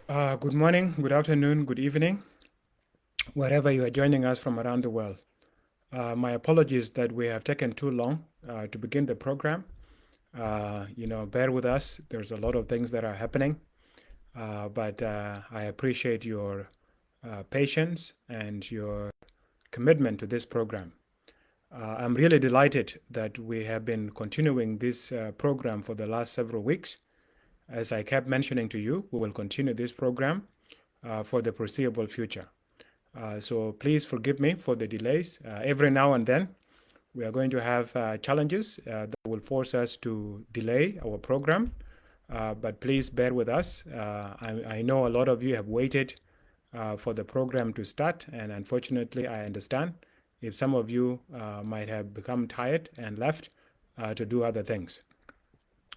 Good morning, good afternoon, good evening, wherever you are joining us from around the world. My apologies that we have taken too long to begin the program. Bear with us. There's a lot of things that are happening, but I appreciate your patience and your commitment to this program. I'm really delighted that we have been continuing this program for the last several weeks. As I kept mentioning to you, we will continue this program for the foreseeable future. So please forgive me for the delays. Every now and then, we are going to have challenges that will force us to delay our program. But please bear with us. I know a lot of you have waited for the program to start, and unfortunately, I understand if some of you might have become tired and left to do other things.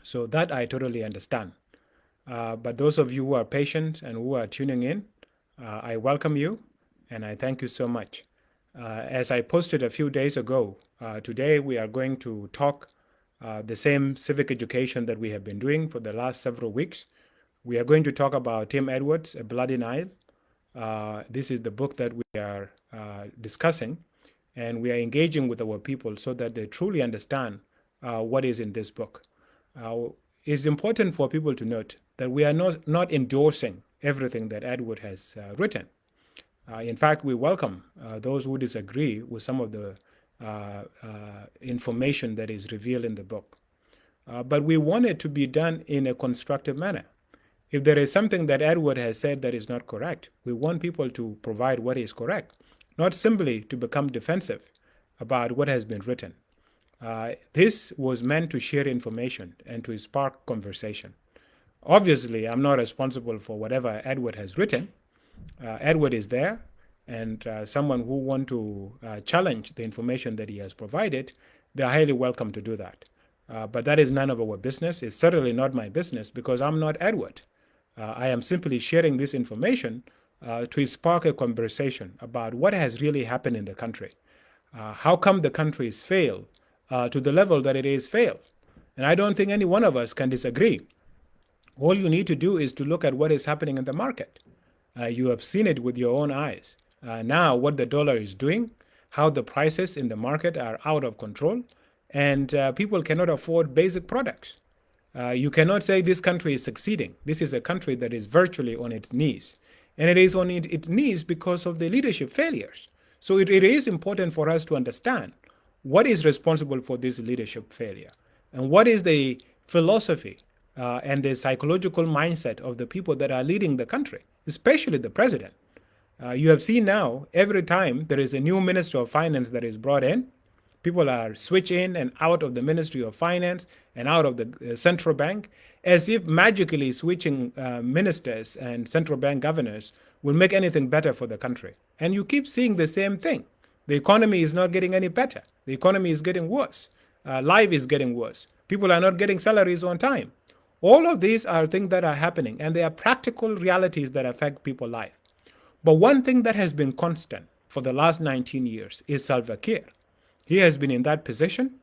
So that I totally understand. But those of you who are patient and who are tuning in, I welcome you and I thank you so much. As I posted a few days ago, today we are going to talk the same civic education that we have been doing for the last several weeks. We are going to talk about Tim Edwards, A Bloody Nile. This is the book that we are discussing, and we are engaging with our people so that they truly understand what is in this book. It's important for people to note that we are not endorsing everything that Edward has written. In fact, we welcome those who disagree with some of the information that is revealed in the book. But we want it to be done in a constructive manner. If there is something that Edward has said that is not correct, we want people to provide what is correct, not simply to become defensive about what has been written. This was meant to share information and to spark conversation. Obviously, I'm not responsible for whatever Edward has written. Edward is there, and someone who want to challenge the information that he has provided, they're highly welcome to do that. But that is none of our business. It's certainly not my business because I'm not Edward. I am simply sharing this information to spark a conversation about what has really happened in the country. How come the country has failed to the level that it is failed? And I don't think any one of us can disagree. All you need to do is to look at what is happening in the market. You have seen it with your own eyes. Now, what the dollar is doing, how the prices in the market are out of control, and people cannot afford basic products. You cannot say this country is succeeding. This is a country that is virtually on its knees. And it is on its knees because of the leadership failures. So it is important for us to understand what is responsible for this leadership failure and what is the philosophy and the psychological mindset of the people that are leading the country, especially the president. You have seen now, every time there is a new Minister of Finance that is brought in, people are switched in and out of the Ministry of Finance and out of the central bank, as if magically switching ministers and central bank governors will make anything better for the country. And you keep seeing the same thing. The economy is not getting any better. The economy is getting worse. Life is getting worse. People are not getting salaries on time. All of these are things that are happening, and they are practical realities that affect people's life. But one thing that has been constant for the last 19 years is Salva Kiir. He has been in that position.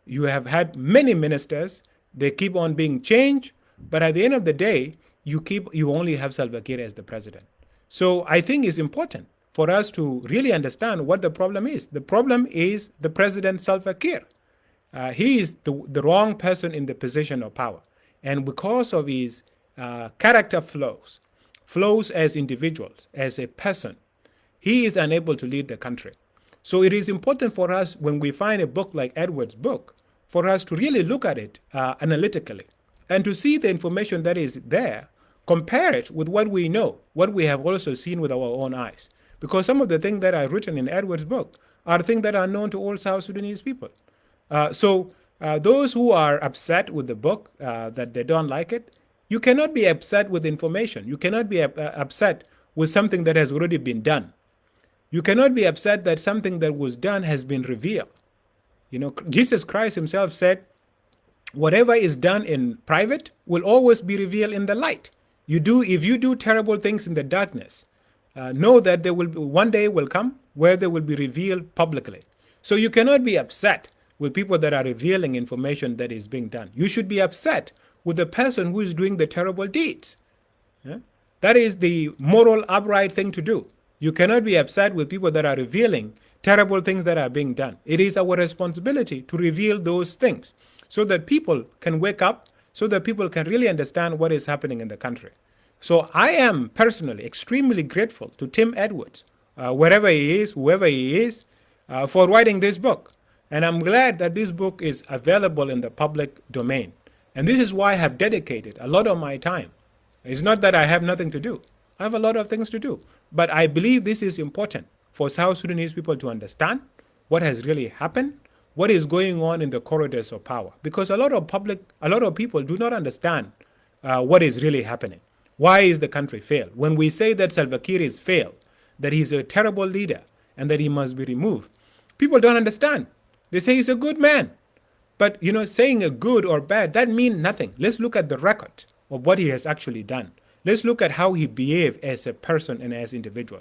You have had many ministers. They keep on being changed, but at the end of the day, you only have Salva Kiir as the president. So I think it's important for us to really understand what the problem is. The problem is the president Salva Kiir. He is the wrong person in the position of power. And because of his character flaws as individuals, as a person, he is unable to lead the country. So it is important for us when we find a book like Edward's book, for us to really look at it analytically and to see the information that is there, compare it with what we know, what we have also seen with our own eyes. Because some of the things that are written in Edward's book are things that are known to all South Sudanese people. Those who are upset with the book, that they don't like it, you cannot be upset with information. You cannot be upset with something that has already been done. You cannot be upset that something that was done has been revealed. Jesus Christ himself said, whatever is done in private will always be revealed in the light. If you do terrible things in the darkness, know that there will be, one day will come where they will be revealed publicly. So you cannot be upset with people that are revealing information that is being done. You should be upset with the person who is doing the terrible deeds. Yeah? That is the moral, upright thing to do. You cannot be upset with people that are revealing terrible things that are being done. It is our responsibility to reveal those things so that people can wake up, so that people can really understand what is happening in the country. So I am personally extremely grateful to Tim Edwards, wherever he is, whoever he is, for writing this book. And I'm glad that this book is available in the public domain. And this is why I have dedicated a lot of my time. It's not that I have nothing to do. I have a lot of things to do. But I believe this is important for South Sudanese people to understand what has really happened, what is going on in the corridors of power. Because a lot of people do not understand what is really happening. Why is the country failed? When we say that Salva Kiir is failed, that he's a terrible leader and that he must be removed, people don't understand. They say he's a good man. But, saying a good or bad, that means nothing. Let's look at the record of what he has actually done. Let's look at how he behaved as a person and as an individual.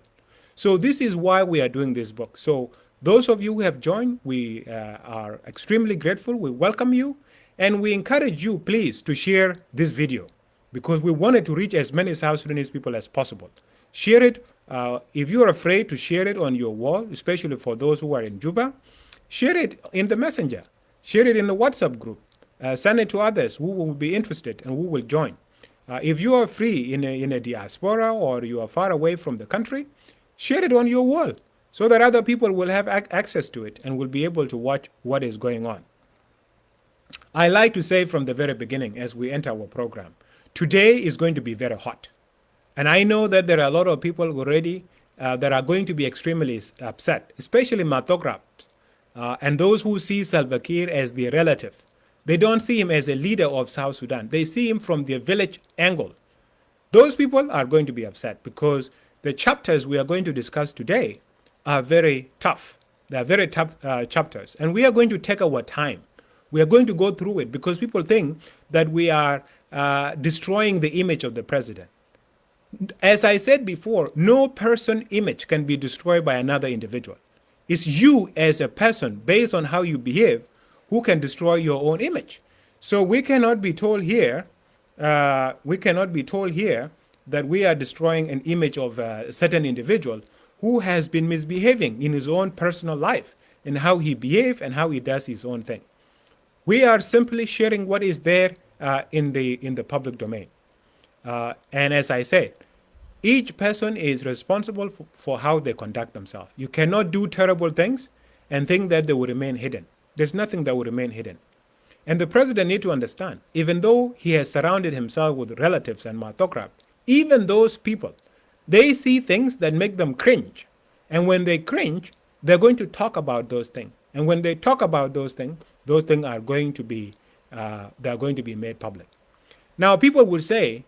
So this is why we are doing this book. So those of you who have joined, we are extremely grateful. We welcome you. And we encourage you, please, to share this video because we wanted to reach as many South Sudanese people as possible. Share it. If you're afraid to share it on your wall, especially for those who are in Juba, share it in the messenger. Share it in the WhatsApp group. Send it to others who will be interested and who will join. If you are free in a diaspora or you are far away from the country, share it on your wall so that other people will have access to it and will be able to watch what is going on. I like to say from the very beginning as we enter our program, today is going to be very hot. And I know that there are a lot of people already that are going to be extremely upset, especially Matograbs and those who see Salva Kiir as their relative. They don't see him as a leader of South Sudan. They see him from their village angle. Those people are going to be upset because the chapters we are going to discuss today are very tough. They are very tough chapters. And we are going to take our time. We are going to go through it because people think that we are destroying the image of the president. As I said before, no person image can be destroyed by another individual. It's you as a person, based on how you behave, who can destroy your own image. So we cannot be told here, that we are destroying an image of a certain individual who has been misbehaving in his own personal life and how he behaves and how he does his own thing. We are simply sharing what is there in the public domain. And as I said, each person is responsible for how they conduct themselves. You cannot do terrible things and think that they will remain hidden. There's nothing that will remain hidden. And the president needs to understand, even though he has surrounded himself with relatives and Matograb, even those people, they see things that make them cringe. And when they cringe, they're going to talk about those things. And when they talk about those things are going to be, they're going to be made public. Now, people will say,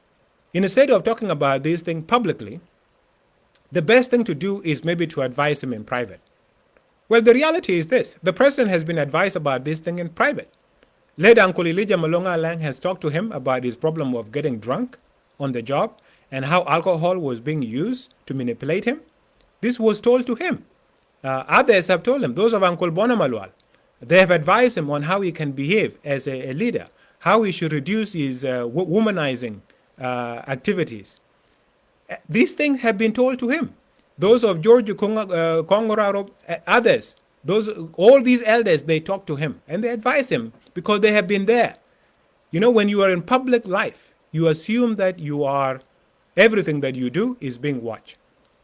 instead of talking about these things publicly, the best thing to do is maybe to advise him in private. Well, the reality is this. The president has been advised about this thing in private. Late Uncle Elijah Malonga Lang has talked to him about his problem of getting drunk on the job and how alcohol was being used to manipulate him. This was told to him. Others have told him, those of Uncle Bonamalwal, they have advised him on how he can behave as a leader, how he should reduce his womanizing activities. These things have been told to him. Those of George Kongoraro, others, all these elders, they talk to him and they advise him because they have been there. When you are in public life, you assume that everything that you do is being watched.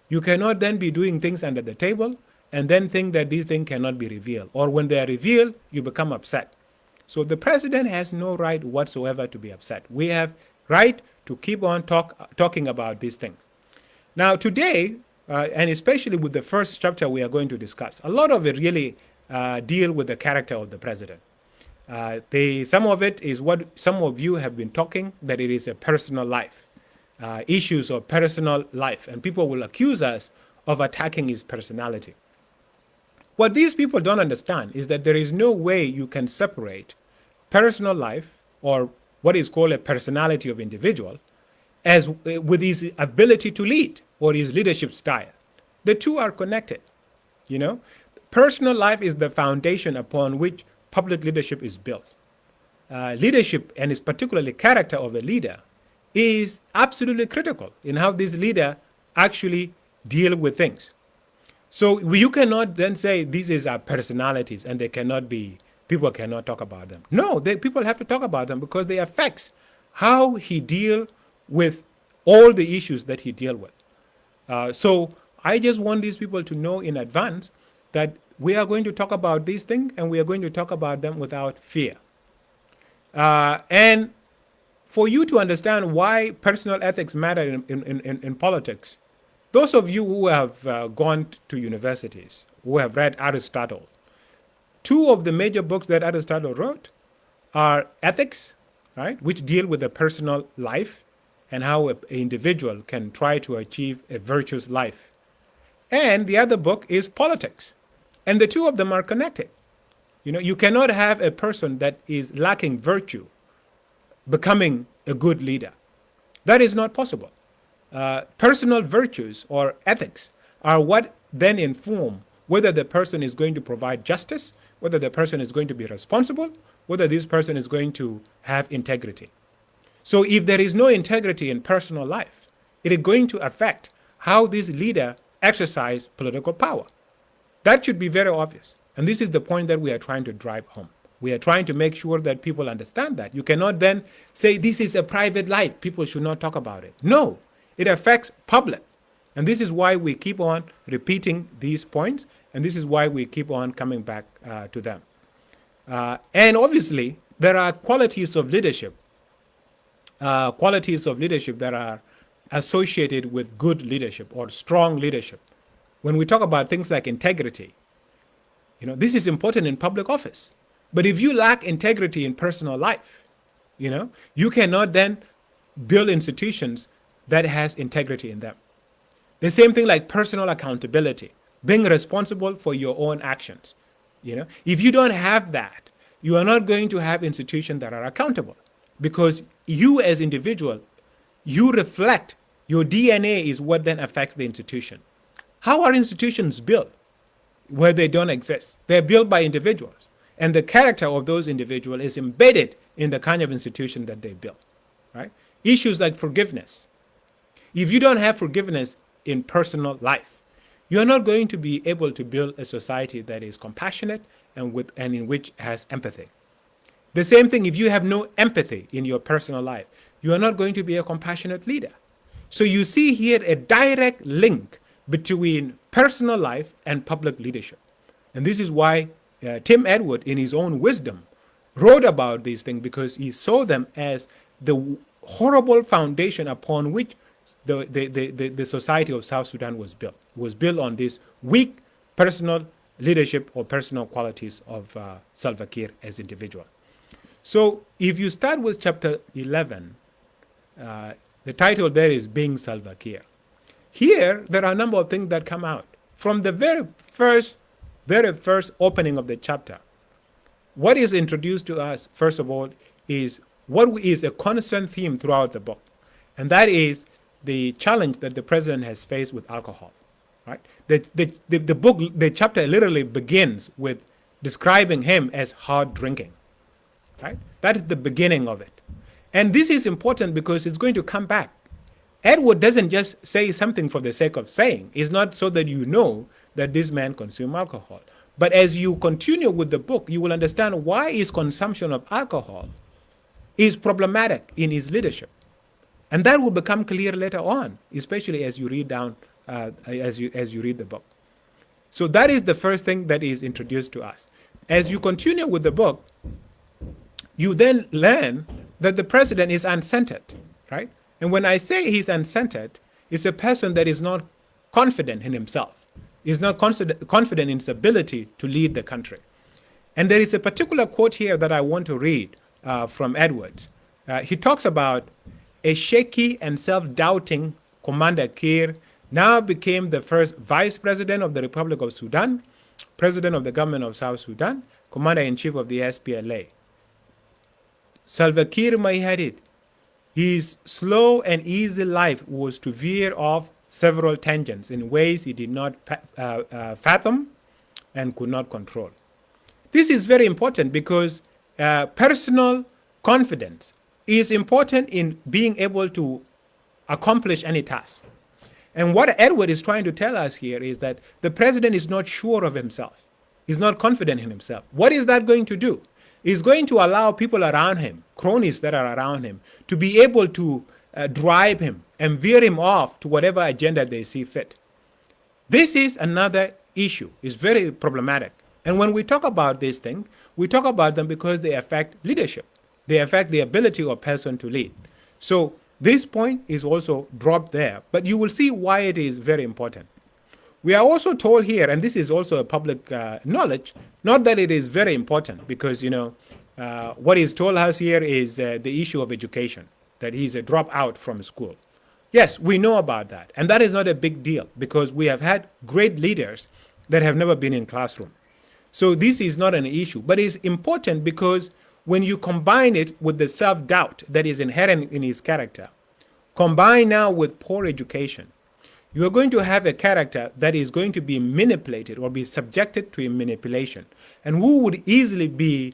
You cannot then be doing things under the table and then think that these things cannot be revealed. Or when they are revealed, you become upset. So the president has no right whatsoever to be upset. We have right to keep on talking about these things. Now today, and especially with the first chapter we are going to discuss, a lot of it really deal with the character of the president. Some of it is what some of you have been talking, that it is a personal life, issues of personal life, and people will accuse us of attacking his personality. What these people don't understand is that there is no way you can separate personal life, or what is called a personality of individual, as with his ability to lead or his leadership style. The two are connected. Personal life is the foundation upon which public leadership is built. Leadership, and its particularly character of a leader, is absolutely critical in how this leader actually deal with things. So you cannot then say these is our personalities and they cannot be, people cannot talk about them. No, people have to talk about them because they affect how he deal with all the issues that he deal with. So I just want these people to know in advance that we are going to talk about these things and we are going to talk about them without fear. And for you to understand why personal ethics matter in politics, those of you who have gone to universities, who have read Aristotle, two of the major books that Aristotle wrote are Ethics, right, which deal with the personal life and how an individual can try to achieve a virtuous life. And the other book is Politics. And the two of them are connected. You know, you cannot have a person that is lacking virtue becoming a good leader. That is not possible. Personal virtues or ethics are what then inform whether the person is going to provide justice, whether the person is going to be responsible, whether this person is going to have integrity. So if there is no integrity in personal life, it is going to affect how this leader exercises political power. That should be very obvious. And this is the point that we are trying to drive home. We are trying to make sure that people understand that. You cannot then say this is a private life, people should not talk about it. No, it affects public. And this is why we keep on repeating these points, and this is why we keep on coming back to them. And obviously, there are qualities of leadership that are associated with good leadership or strong leadership. When we talk about things like integrity, you know, this is important in public office. But if you lack integrity in personal life, you know, you cannot then build institutions that has integrity in them. The same thing like personal accountability, being responsible for your own actions. You know, if you don't have that, you are not going to have institutions that are accountable, because you as individual, you reflect, your DNA is what then affects the institution. How are institutions built where they don't exist? They're built by individuals. And the character of those individuals is embedded in the kind of institution that they build, right? Issues like forgiveness. If you don't have forgiveness in personal life, you're not going to be able to build a society that is compassionate and in which has empathy. The same thing, if you have no empathy in your personal life, you are not going to be a compassionate leader. So you see here a direct link between personal life and public leadership. And this is why Tim Edward, in his own wisdom, wrote about these things, because he saw them as the horrible foundation upon which the society of South Sudan was built. It was built on this weak personal leadership or personal qualities of Salva Kiir as individual. So if you start with chapter 11, the title there is Being Salva Kiir. Here, there are a number of things that come out. From the very first opening of the chapter, what is introduced to us, first of all, is what is a constant theme throughout the book. And that is the challenge that the president has faced with alcohol. Right? The chapter literally begins with describing him as hard drinking. Right? That is the beginning of it. And this is important because it's going to come back. Edward doesn't just say something for the sake of saying. It's not so that you know that this man consumed alcohol. But as you continue with the book, you will understand why his consumption of alcohol is problematic in his leadership. And that will become clear later on, especially as you read down, as you read the book. So that is the first thing that is introduced to us. As you continue with the book, you then learn that the president is uncentered, right? And when I say he's uncentered, it's a person that is not confident in himself. He's not confident in his ability to lead the country. And there is a particular quote here that I want to read from Edwards. He talks about a shaky and self-doubting Commander Kiir now became the first Vice President of the Republic of Sudan, President of the Government of South Sudan, Commander-in-Chief of the SPLA. Salva Kiir Mayhadid. His slow and easy life was to veer off several tangents in ways he did not fathom and could not control. This is very important because personal confidence is important in being able to accomplish any task. And what Edward is trying to tell us here is that the president is not sure of himself. He's not confident in himself. What is that going to do? It's going to allow people around him, cronies that are around him, to be able to drive him and veer him off to whatever agenda they see fit. This is another issue. It's very problematic. And when we talk about these things, we talk about them because they affect leadership. They affect the ability of a person to lead. So this point is also dropped there, but you will see why it is very important. We are also told here, and this is also a public knowledge, not that it is very important, because what is told us here is the issue of education, that he's a dropout from school. Yes, we know about that, and that is not a big deal, because we have had great leaders that have never been in classroom. So this is not an issue, but it's important because when you combine it with the self-doubt that is inherent in his character, combined now with poor education, you are going to have a character that is going to be manipulated or be subjected to manipulation, and who would easily be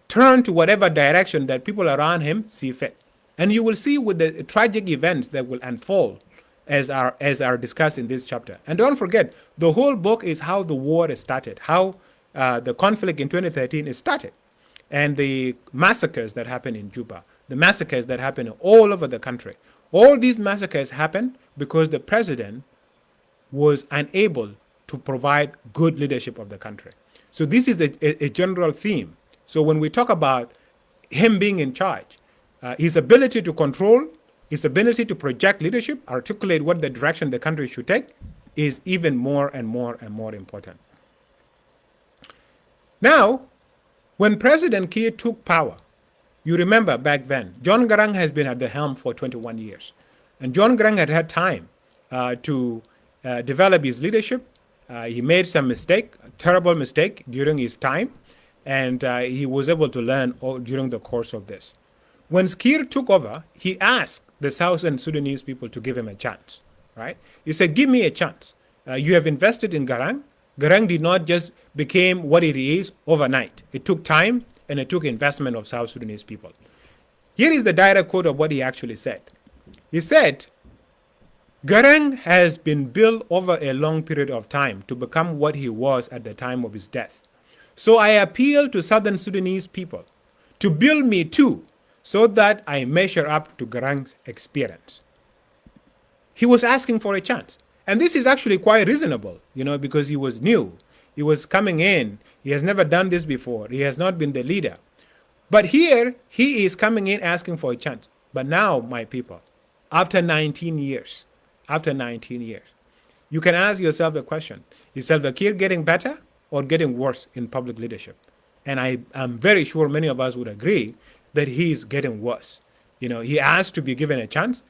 turned to whatever direction that people around him see fit. And you will see with the tragic events that will unfold as are discussed in this chapter. And don't forget, the whole book is how the war is started, how the conflict in 2013 is started, and the massacres that happened in Juba, the massacres that happened all over the country. All these massacres happened because the president was unable to provide good leadership of the country. So this is a general theme. So when we talk about him being in charge, his ability to control, his ability to project leadership, articulate what the direction the country should take, is even more and more and more important. Now, when President Kiir took power, you remember back then, John Garang has been at the helm for 21 years. And John Garang had had time to develop his leadership. He made some mistake, a terrible mistake during his time, and he was able to learn during the course of this. When Kiir took over, he asked the South Sudanese people to give him a chance, right? He said, give me a chance. You have invested in Garang. Garang did not just become what it is overnight. It took time, and it took investment of South Sudanese people. Here is the direct quote of what he actually said. He said, Garang has been built over a long period of time to become what he was at the time of his death. So I appeal to Southern Sudanese people to build me too, so that I measure up to Garang's experience. He was asking for a chance. And this is actually quite reasonable, because he was new. He was coming in. He has never done this before. He has not been the leader. But here, he is coming in asking for a chance. But now, my people, after 19 years, you can ask yourself the question, is Salva Kiir getting better or getting worse in public leadership? And I'm very sure many of us would agree that he is getting worse. He asked to be given a chance.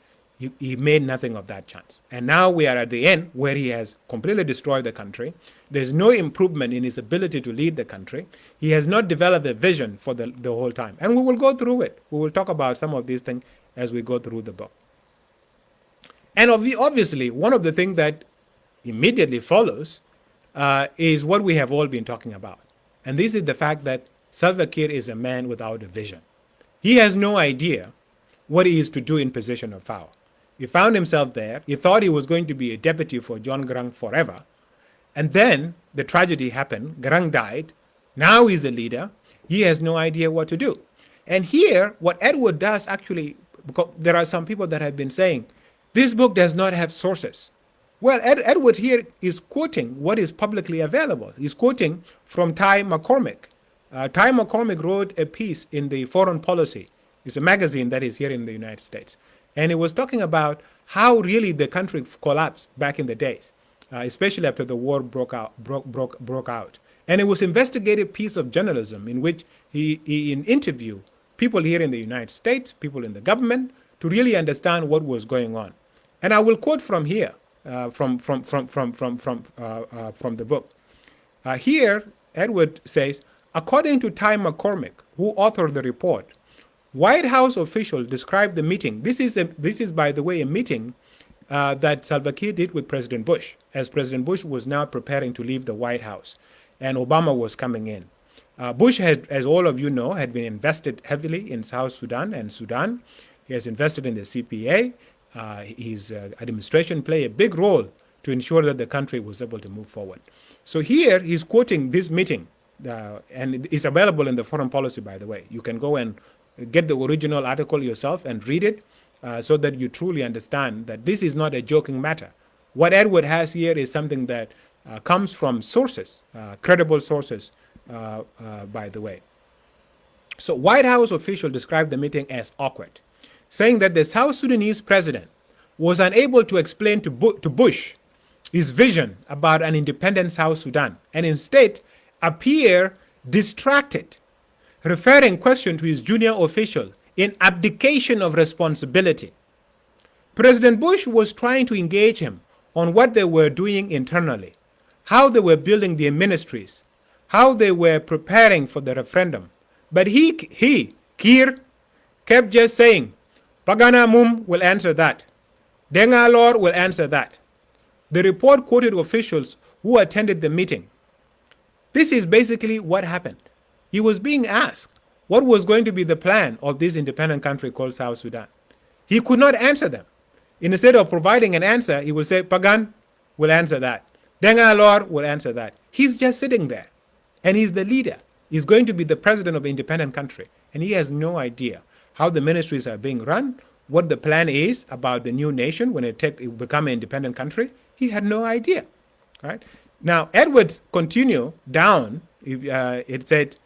He made nothing of that chance. And now we are at the end where he has completely destroyed the country. There's no improvement in his ability to lead the country. He has not developed a vision for the whole time. And we will go through it. We will talk about some of these things as we go through the book. And obviously, one of the things that immediately follows is what we have all been talking about. And this is the fact that Salva Kiir is a man without a vision. He has no idea what he is to do in position of power. He found himself there. He thought he was going to be a deputy for John Garang forever. And then the tragedy happened. Garang died. Now he's the leader. He has no idea what to do. And here, what Edward does actually, because there are some people that have been saying, this book does not have sources. Well, Edward here is quoting what is publicly available. He's quoting from Ty McCormick. Ty McCormick wrote a piece in the Foreign Policy. It's a magazine that is here in the United States. And he was talking about how really the country collapsed back in the days, especially after the war broke out. And it was an investigative piece of journalism in which he interviewed people here in the United States, people in the government, to really understand what was going on. And I will quote from here, from the book. Here, Edward says, according to Ty McCormick, who authored the report, White House officials described the meeting. This is, by the way, a meeting that Salva Kiir did with President Bush, as President Bush was now preparing to leave the White House, and Obama was coming in. Bush, had, as all of you know, had been invested heavily in South Sudan and Sudan. He has invested in the CPA. His administration played a big role to ensure that the country was able to move forward. So here he's quoting this meeting, and it's available in the Foreign Policy, by the way. You can go and get the original article yourself and read it so that you truly understand that this is not a joking matter. What Edward has here is something that comes from sources, credible sources, by the way. So White House officials described the meeting as awkward, saying that the South Sudanese president was unable to explain to Bush his vision about an independent South Sudan and instead appear distracted, referring question to his junior official in abdication of responsibility. President Bush was trying to engage him on what they were doing internally, how they were building their ministries, how they were preparing for the referendum. But he, Kiir, kept just saying, Pagana Mum will answer that. Denga Lord will answer that. The report quoted officials who attended the meeting. This is basically what happened. He was being asked what was going to be the plan of this independent country called South Sudan. He could not answer them. Instead of providing an answer, he would say, Pagan will answer that. Denga Lord will answer that. He's just sitting there. And he's the leader. He's going to be the president of an independent country. And he has no idea how the ministries are being run, what the plan is about the new nation when it become an independent country. He had no idea. Right? Now, Edwards continue down. It said,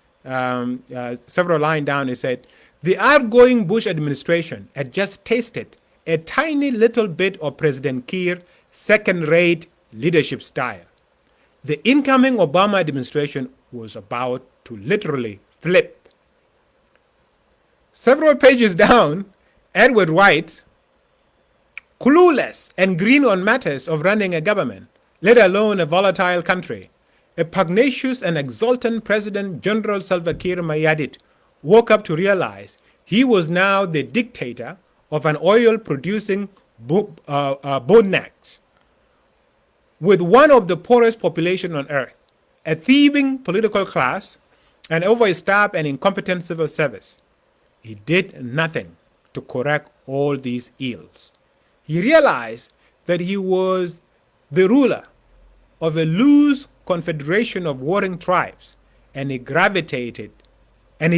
several lines down, it said, the outgoing Bush administration had just tasted a tiny little bit of President Kiir's second-rate leadership style. The incoming Obama administration was about to literally flip. Several pages down, Edward writes, clueless and green on matters of running a government, let alone a volatile country, a pugnacious and exultant President General Salva Kiir Mayardit woke up to realize he was now the dictator of an oil-producing boondocks with one of the poorest population on earth, a thieving political class, and overstaffed and incompetent civil service. He did nothing to correct all these ills. He realized that he was the ruler of a loose confederation of warring tribes, and he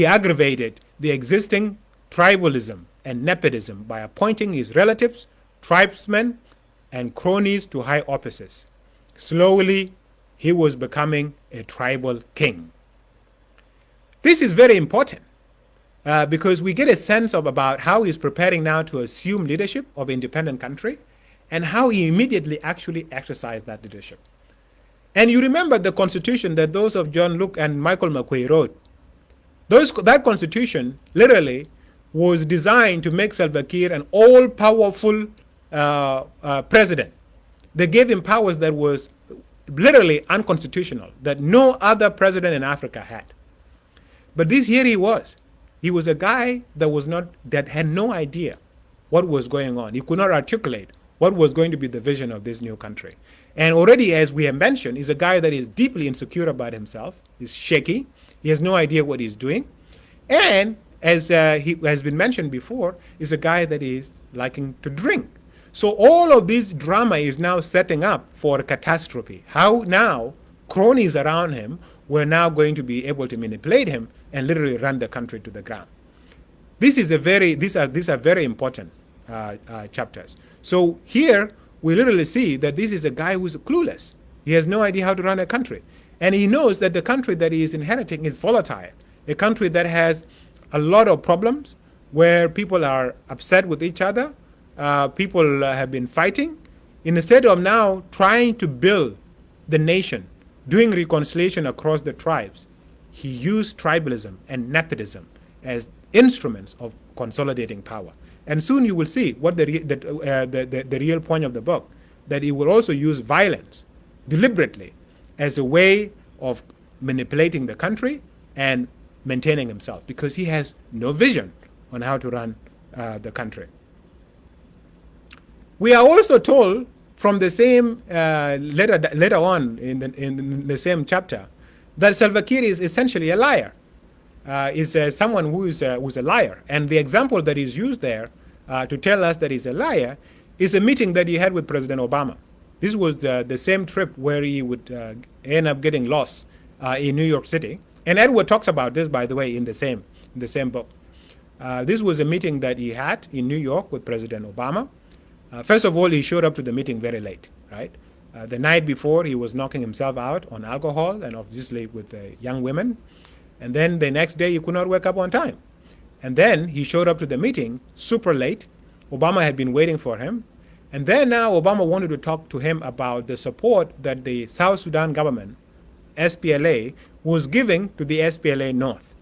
aggravated the existing tribalism and nepotism by appointing his relatives, tribesmen, and cronies to high offices. Slowly, he was becoming a tribal king. This is very important because we get a sense of about how he's preparing now to assume leadership of an independent country and how he immediately actually exercised that leadership. And you remember the constitution that those of John Locke and Michael McQuay wrote. That constitution literally was designed to make Salva Kiir an all-powerful president. They gave him powers that was literally unconstitutional, that no other president in Africa had. But here he was. He was a guy that had no idea what was going on. He could not articulate what was going to be the vision of this new country. And already, as we have mentioned, he's a guy that is deeply insecure about himself. He's shaky. He has no idea what he's doing. And as he has been mentioned before, is a guy that is liking to drink. So all of this drama is now setting up for a catastrophe. How now cronies around him were now going to be able to manipulate him and literally run the country to the ground. These are very important chapters. So here we literally see that this is a guy who's clueless. He has no idea how to run a country. And he knows that the country that he is inheriting is volatile, a country that has a lot of problems where people are upset with each other, people have been fighting. Instead of now trying to build the nation, doing reconciliation across the tribes, he used tribalism and nepotism as instruments of consolidating power. And soon you will see what the real point of the book, that he will also use violence deliberately as a way of manipulating the country and maintaining himself, because he has no vision on how to run the country. We are also told from the same later on in the same chapter that Salva Kiir is essentially a liar, is someone who's a liar. And the example that is used there to tell us that he's a liar is a meeting that he had with President Obama. This was the same trip where he would end up getting lost in New York City. And Edward talks about this, by the way, in the same book. This was a meeting that he had in New York with President Obama. First of all, he showed up to the meeting very late, right? The night before, he was knocking himself out on alcohol and obviously with young women. And then the next day, he could not wake up on time. And then he showed up to the meeting super late. Obama had been waiting for him. And then now Obama wanted to talk to him about the support that the South Sudan government, SPLA, was giving to the SPLA North.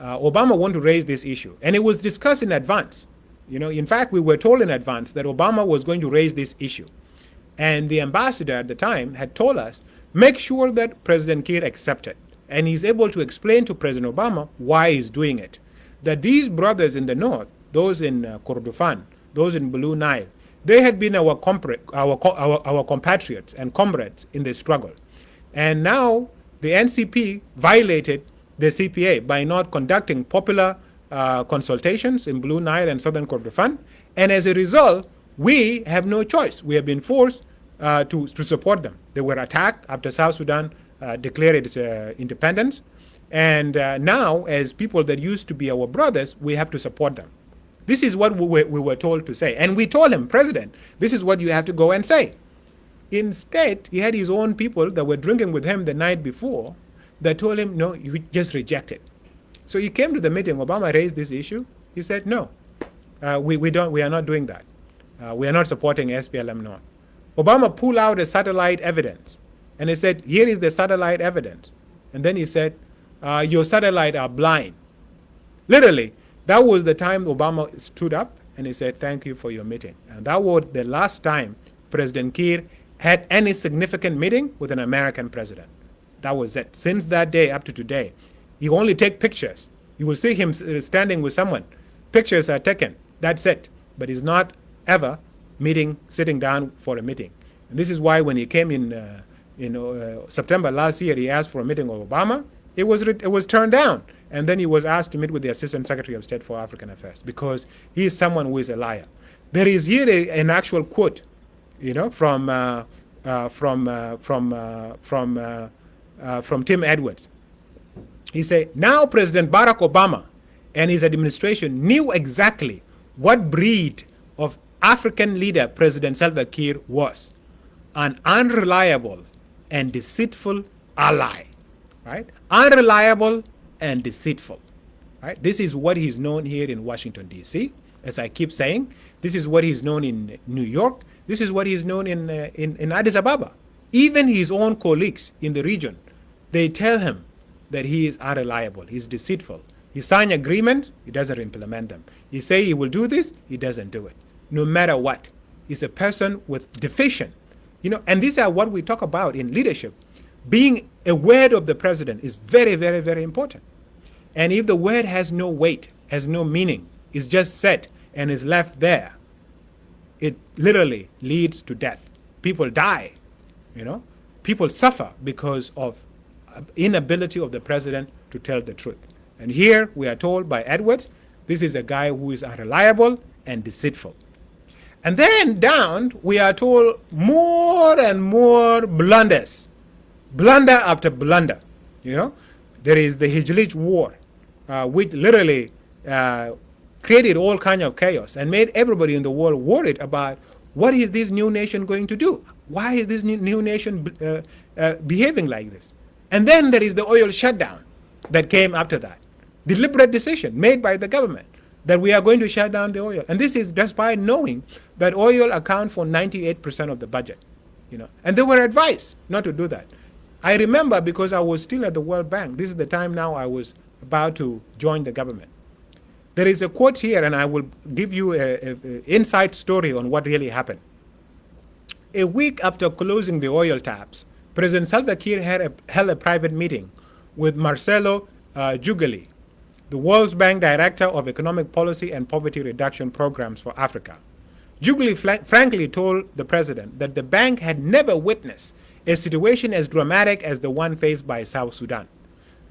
Obama wanted to raise this issue. And it was discussed in advance. In fact, we were told in advance that Obama was going to raise this issue. And the ambassador at the time had told us, make sure that President Kiir accepted. And he's able to explain to President Obama why he's doing it. That these brothers in the North, those in Kordofan, those in Blue Nile, they had been our compatriots and comrades in the struggle. And now the NCP violated the CPA by not conducting popular consultations in Blue Nile and Southern Kordofan. And as a result, we have no choice. We have been forced to support them. They were attacked after South Sudan declared its independence. And now, as people that used to be our brothers, we have to support them. This is what we were told to say. And we told him, President, this is what you have to go and say. Instead, he had his own people that were drinking with him the night before that told him, no, you just reject it. So he came to the meeting. Obama raised this issue. He said, no, we are not doing that. We are not supporting SPLM North. Obama pulled out a satellite evidence. And he said, here is the satellite evidence. And then he said, your satellite are blind. Literally, that was the time Obama stood up and he said, thank you for your meeting. And that was the last time President Kiir had any significant meeting with an American president. That was it. Since that day up to today, he only take pictures. You will see him standing with someone. Pictures are taken. That's it. But he's not ever sitting down for a meeting. And this is why when he came in September last year, he asked for a meeting with Obama. It was turned down. And then he was asked to meet with the Assistant Secretary of State for African Affairs because he is someone who is a liar. There is here an actual quote, from Tim Edwards. He said, now President Barack Obama and his administration knew exactly what breed of African leader President Salva Kiir was, an unreliable and deceitful ally, right? Unreliable and deceitful, right? This is what he's known here in Washington, D.C., as I keep saying. This is what he's known in New York. This is what he's known in Addis Ababa. Even his own colleagues in the region, they tell him that he is unreliable, he's deceitful. He signs agreements, he doesn't implement them. He say he will do this, he doesn't do it. No matter what. He's a person with deficient. And these are what we talk about in leadership. Being a word of the president is very, very, very important. And if the word has no weight, has no meaning, is just said and is left there, it literally leads to death. People die, People suffer because of inability of the president to tell the truth. And here we are told by Edwards, this is a guy who is unreliable and deceitful. And then down, we are told more and more blunders. Blunder after blunder. There is the Hijlich War, which literally created all kinds of chaos and made everybody in the world worried about what is this new nation going to do? Why is this new nation behaving like this? And then there is the oil shutdown that came after that. Deliberate decision made by the government that we are going to shut down the oil. And this is despite knowing that oil accounts for 98% of the budget. And they were advised not to do that. I remember because I was still at the World Bank. This is the time now I was about to join the government. There is a quote here, and I will give you an inside story on what really happened. A week after closing the oil taps, President Salva Kiir held a private meeting with Marcelo Jugeli, the World Bank Director of Economic Policy and Poverty Reduction Programs for Africa. Jugeli frankly told the president that the bank had never witnessed a situation as dramatic as the one faced by South Sudan.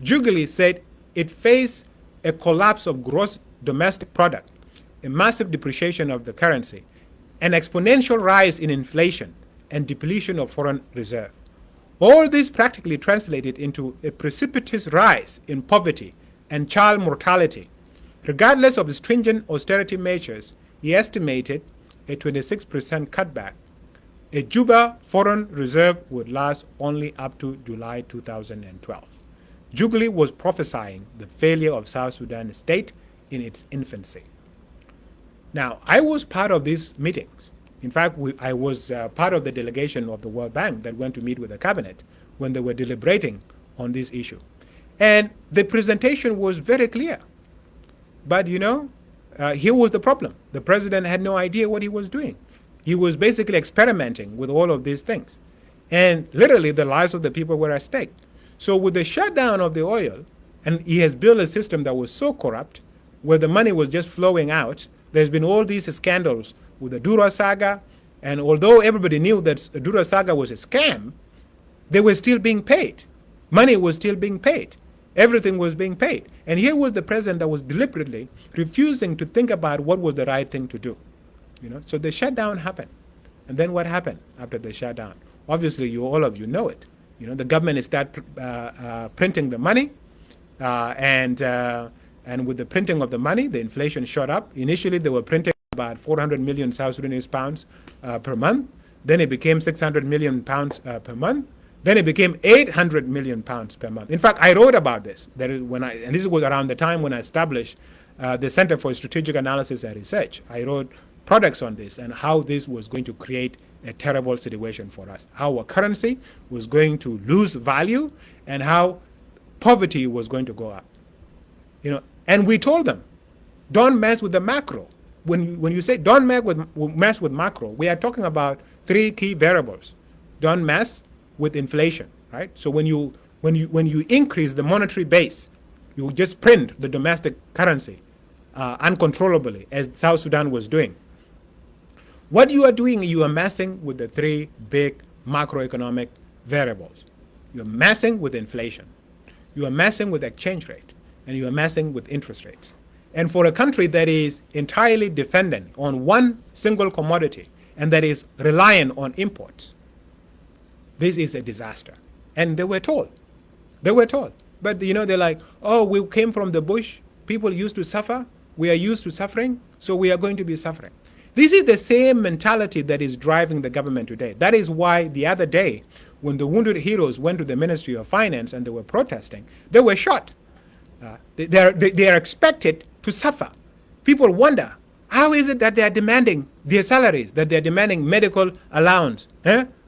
Jubilee said it faced a collapse of gross domestic product, a massive depreciation of the currency, an exponential rise in inflation, and depletion of foreign reserve. All this practically translated into a precipitous rise in poverty and child mortality. Regardless of stringent austerity measures, he estimated a 26% cutback. A Juba foreign reserve would last only up to July 2012. Jubilee was prophesying the failure of South Sudan state in its infancy. Now, I was part of these meetings. In fact, I was part of the delegation of the World Bank that went to meet with the cabinet when they were deliberating on this issue. And the presentation was very clear. But, here was the problem. The president had no idea what he was doing. He was basically experimenting with all of these things. And literally, the lives of the people were at stake. So with the shutdown of the oil, and he has built a system that was so corrupt, where the money was just flowing out, there's been all these scandals with the Dura saga, and although everybody knew that the Dura saga was a scam, they were still being paid. Money was still being paid. Everything was being paid. And here was the president that was deliberately refusing to think about what was the right thing to do. So the shutdown happened. And then what happened after the shutdown? Obviously, all of you know it. The government started printing the money, and with the printing of the money, the inflation shot up. Initially, they were printing about 400 million South Sudanese pounds per month. Then it became 600 million pounds per month. Then it became 800 million pounds per month. In fact, I wrote about this. And this was around the time when I established the Center for Strategic Analysis and Research. I wrote products on this and how this was going to create a terrible situation for us, how our currency was going to lose value, and how poverty was going to go up. And we told them, don't mess with the macro. When you say don't mess with macro, we are talking about three key variables. Don't mess with inflation, right? So when you increase the monetary base, you just print the domestic currency uncontrollably, as South Sudan was doing. What you are doing, you are messing with the three big macroeconomic variables. You are messing with inflation. You are messing with exchange rate. And you are messing with interest rates. And for a country that is entirely dependent on one single commodity and that is reliant on imports, this is a disaster. And they were told. But, they're like, oh, we came from the bush. People used to suffer. We are used to suffering. So we are going to be suffering. This is the same mentality that is driving the government today. That is why the other day, when the wounded heroes went to the Ministry of Finance and they were protesting, they were shot. They are expected to suffer. People wonder, how is it that they are demanding their salaries, that they are demanding medical allowance?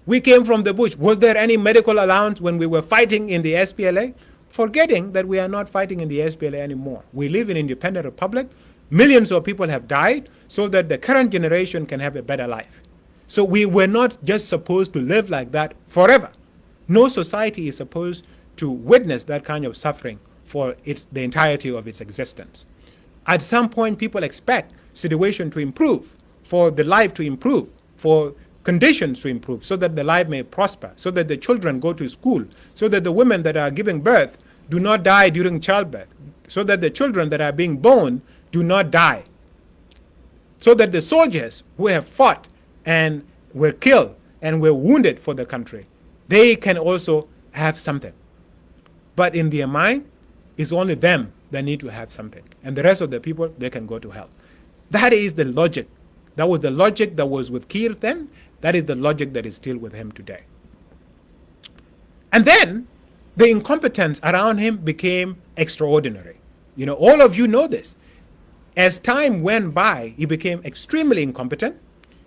We came from the bush. Was there any medical allowance when we were fighting in the SPLA? Forgetting that we are not fighting in the SPLA anymore. We live in an independent republic. Millions of people have died so that the current generation can have a better life. So we were not just supposed to live like that forever. No society is supposed to witness that kind of suffering for the entirety of its existence. At some point, people expect situation to improve, for the life to improve, for conditions to improve, so that the life may prosper, so that the children go to school, so that the women that are giving birth do not die during childbirth, so that the children that are being born do not die, so that the soldiers who have fought and were killed and were wounded for the country, they can also have something. But in their mind, it's only them that need to have something. And the rest of the people, they can go to hell. That is the logic. That was the logic that was with Kiir then. That is the logic that is still with him today. And then the incompetence around him became extraordinary. All of you know this. As time went by, he became extremely incompetent.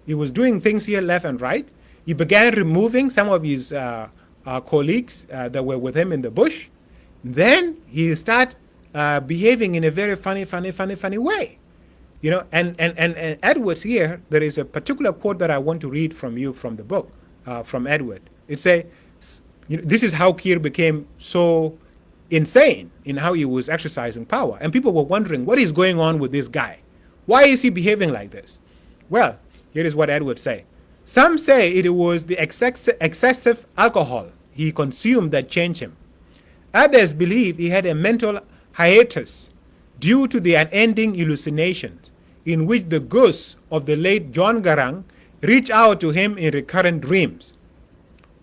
He was doing things here left and right. He began removing some of his colleagues that were with him in the bush. Then he started behaving in a very funny way. And Edward's here, there is a particular quote that I want to read from you from the book, from Edward. It says, this is how Kiir became so insane in how he was exercising power. And people were wondering, what is going on with this guy? Why is he behaving like this? Well, here is what Edward say. Some say it was the excessive alcohol he consumed that changed him. Others believe he had a mental hiatus due to the unending hallucinations in which the ghosts of the late John Garang reach out to him in recurrent dreams.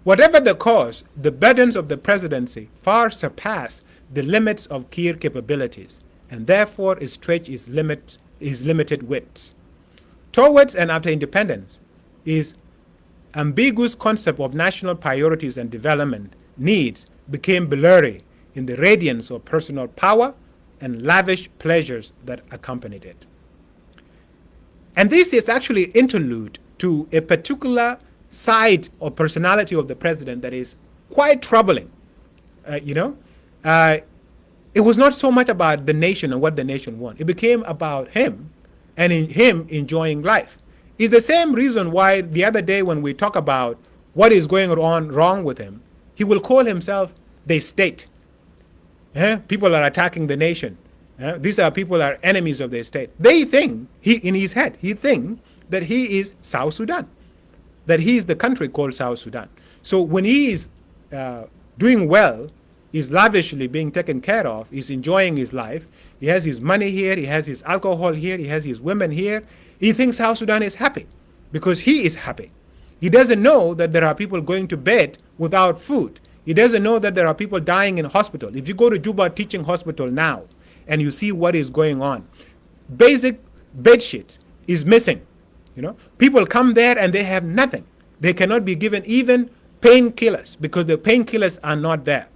Whatever the cause, the burdens of the presidency far surpass the limits of Kiir capabilities, and therefore stretch his limited wits. Towards and after independence, his ambiguous concept of national priorities and development needs became blurry in the radiance of personal power and lavish pleasures that accompanied it. And this is actually interlude to a particular side or personality of the president that is quite troubling. It was not so much about the nation and what the nation wants. It became about him and him enjoying life. It's the same reason why the other day when we talk about what is going on wrong with him, he will call himself the state. People are attacking the nation. These are people are enemies of the state. They think, in his head, he thinks that he is South Sudan, that he is the country called South Sudan. So when he is doing well, he's lavishly being taken care of, he's enjoying his life, he has his money here, he has his alcohol here, he has his women here, he thinks South Sudan is happy because he is happy. He doesn't know that there are people going to bed without food. He doesn't know that there are people dying in hospital. If you go to Juba Teaching Hospital now and you see what is going on, basic bed sheets is missing. People come there and they have nothing. They cannot be given even painkillers because the painkillers are not there.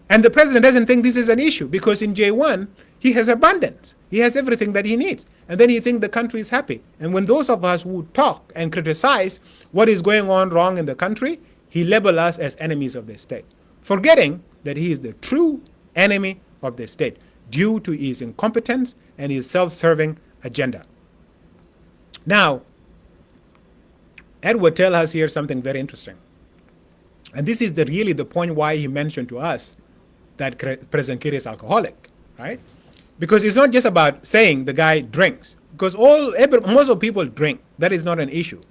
And the president doesn't think this is an issue because in J1, he has abundance. He has everything that he needs. And then he thinks the country is happy. And when those of us who talk and criticize what is going on wrong in the country, he labels us as enemies of the state, forgetting that he is the true enemy of the state due to his incompetence and his self-serving agenda. Now, Edward tells us here something very interesting. And this is really the point why he mentioned to us that President Kiir is alcoholic, right? Because it's not just about saying the guy drinks, because most of people drink. That is not an issue.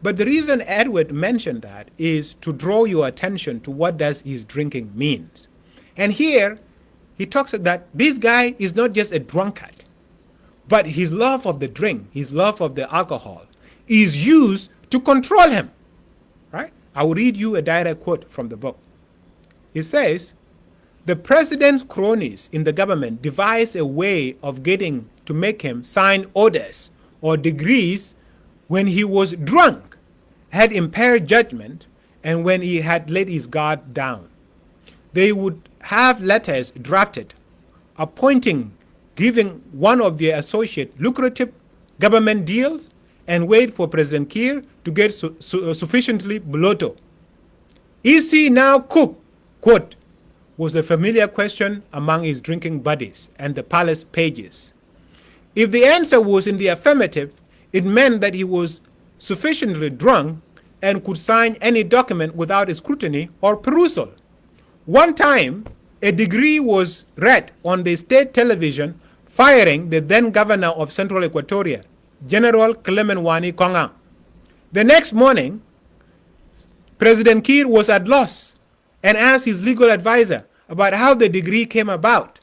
But the reason Edward mentioned that is to draw your attention to what does his drinking means. And here, he talks that this guy is not just a drunkard, but his love of the drink, his love of the alcohol, is used to control him, right? I will read you a direct quote from the book. It says, the president's cronies in the government devised a way of getting to make him sign orders or degrees when he was drunk, had impaired judgment, and when he had let his guard down. They would have letters drafted, appointing, giving one of their associates lucrative government deals, and wait for President Kiir to get sufficiently blotto. Is he now cooked? Quote, was the familiar question among his drinking buddies and the palace pages. If the answer was in the affirmative, it meant that he was sufficiently drunk and could sign any document without scrutiny or perusal. One time, a decree was read on the state television firing the then governor of Central Equatoria, General Clement Wani Kongang. The next morning, President Kiir was at loss and asked his legal advisor about how the decree came about.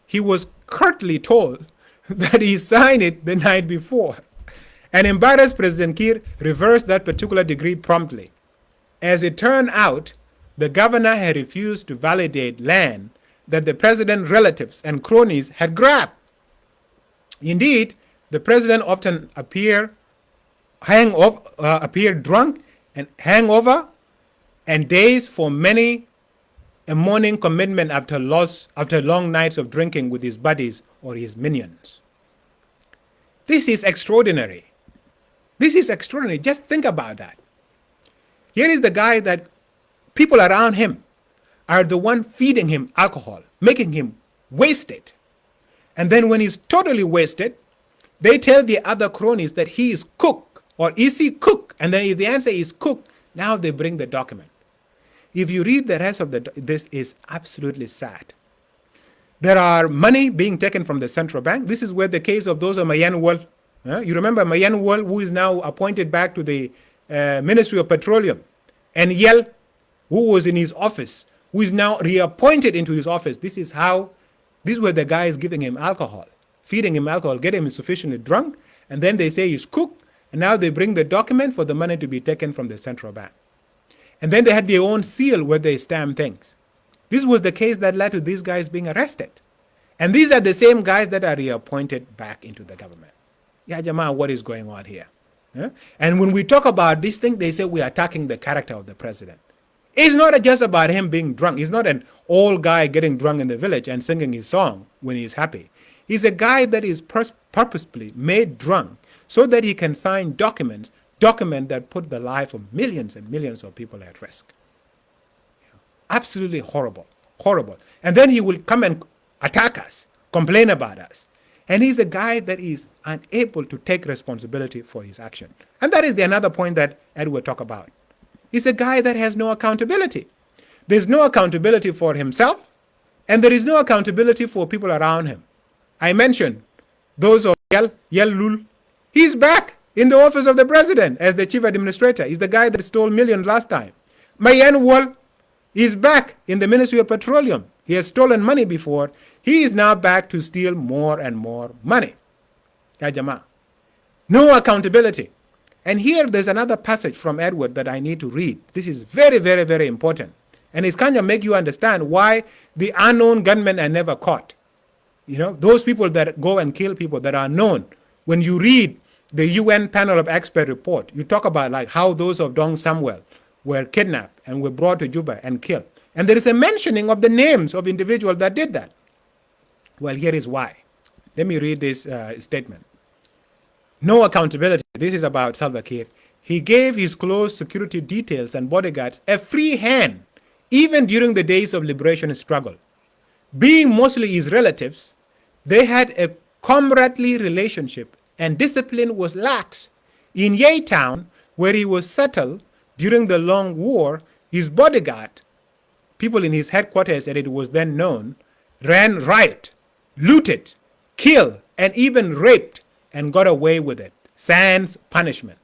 He was curtly told that he signed it the night before. And embarrassed President Kiir reversed that particular decree promptly. As it turned out, the governor had refused to validate land that the president's relatives and cronies had grabbed. Indeed, the president often appeared drunk and hangover and days for many a morning commitment after long nights of drinking with his buddies or his minions. This is extraordinary. This is extraordinary. Just think about that. Here is the guy that people around him are the one feeding him alcohol, making him wasted. And then when he's totally wasted, they tell the other cronies that he is cook, or is he cook? And then if the answer is cook, now they bring the document. If you read the rest of this is absolutely sad. There are money being taken from the central bank. This is where the case of those of Mayan Wall. You remember Mayan Wall, who is now appointed back to the Ministry of Petroleum, and Yel, who was in his office who is now reappointed into his office. These were the guys giving him alcohol, feeding him alcohol, getting him sufficiently drunk, and then they say he's cooked, and now they bring the document for the money to be taken from the central bank. And then they had their own seal where they stamp things. This was the case that led to these guys being arrested. And these are the same guys that are reappointed back into the government. Yeah, Jamaa, what is going on here? Yeah? And when we talk about this thing, they say we are attacking the character of the president. It's not just about him being drunk. He's not an old guy getting drunk in the village and singing his song when he's happy. He's a guy that is purposefully made drunk so that he can sign documents that put the life of millions and millions of people at risk. Absolutely horrible, horrible. And then he will come and attack us, complain about us. And he's a guy that is unable to take responsibility for his action. And that is another point that Edward talked about. He's a guy that has no accountability. There's no accountability for himself, and there is no accountability for people around him. I mentioned those of Yel Lul. He's back in the office of the president as the chief administrator. He's the guy that stole millions last time. Mayen Wall is back in the Ministry of Petroleum. He has stolen money before. He is now back to steal more and more money. Ya Jama. No accountability. And here there's another passage from Edward that I need to read. This is very, very, very important. And it kind of make you understand why the unknown gunmen are never caught. You know, those people that go and kill people that are known. When you read the UN panel of expert report, you talk about like how those of Dong Samuel were kidnapped and were brought to Juba and killed. And there is a mentioning of the names of individuals that did that. Well, here is why. Let me read this statement. No accountability. This is about Salva Kiir. He gave his close security details and bodyguards a free hand, even during the days of liberation struggle. Being mostly his relatives, they had a comradely relationship and discipline was lax. In Yei Town, where he was settled during the long war, his bodyguard, people in his headquarters, as it was then known, ran riot, looted, killed, and even raped and got away with it, sans punishment,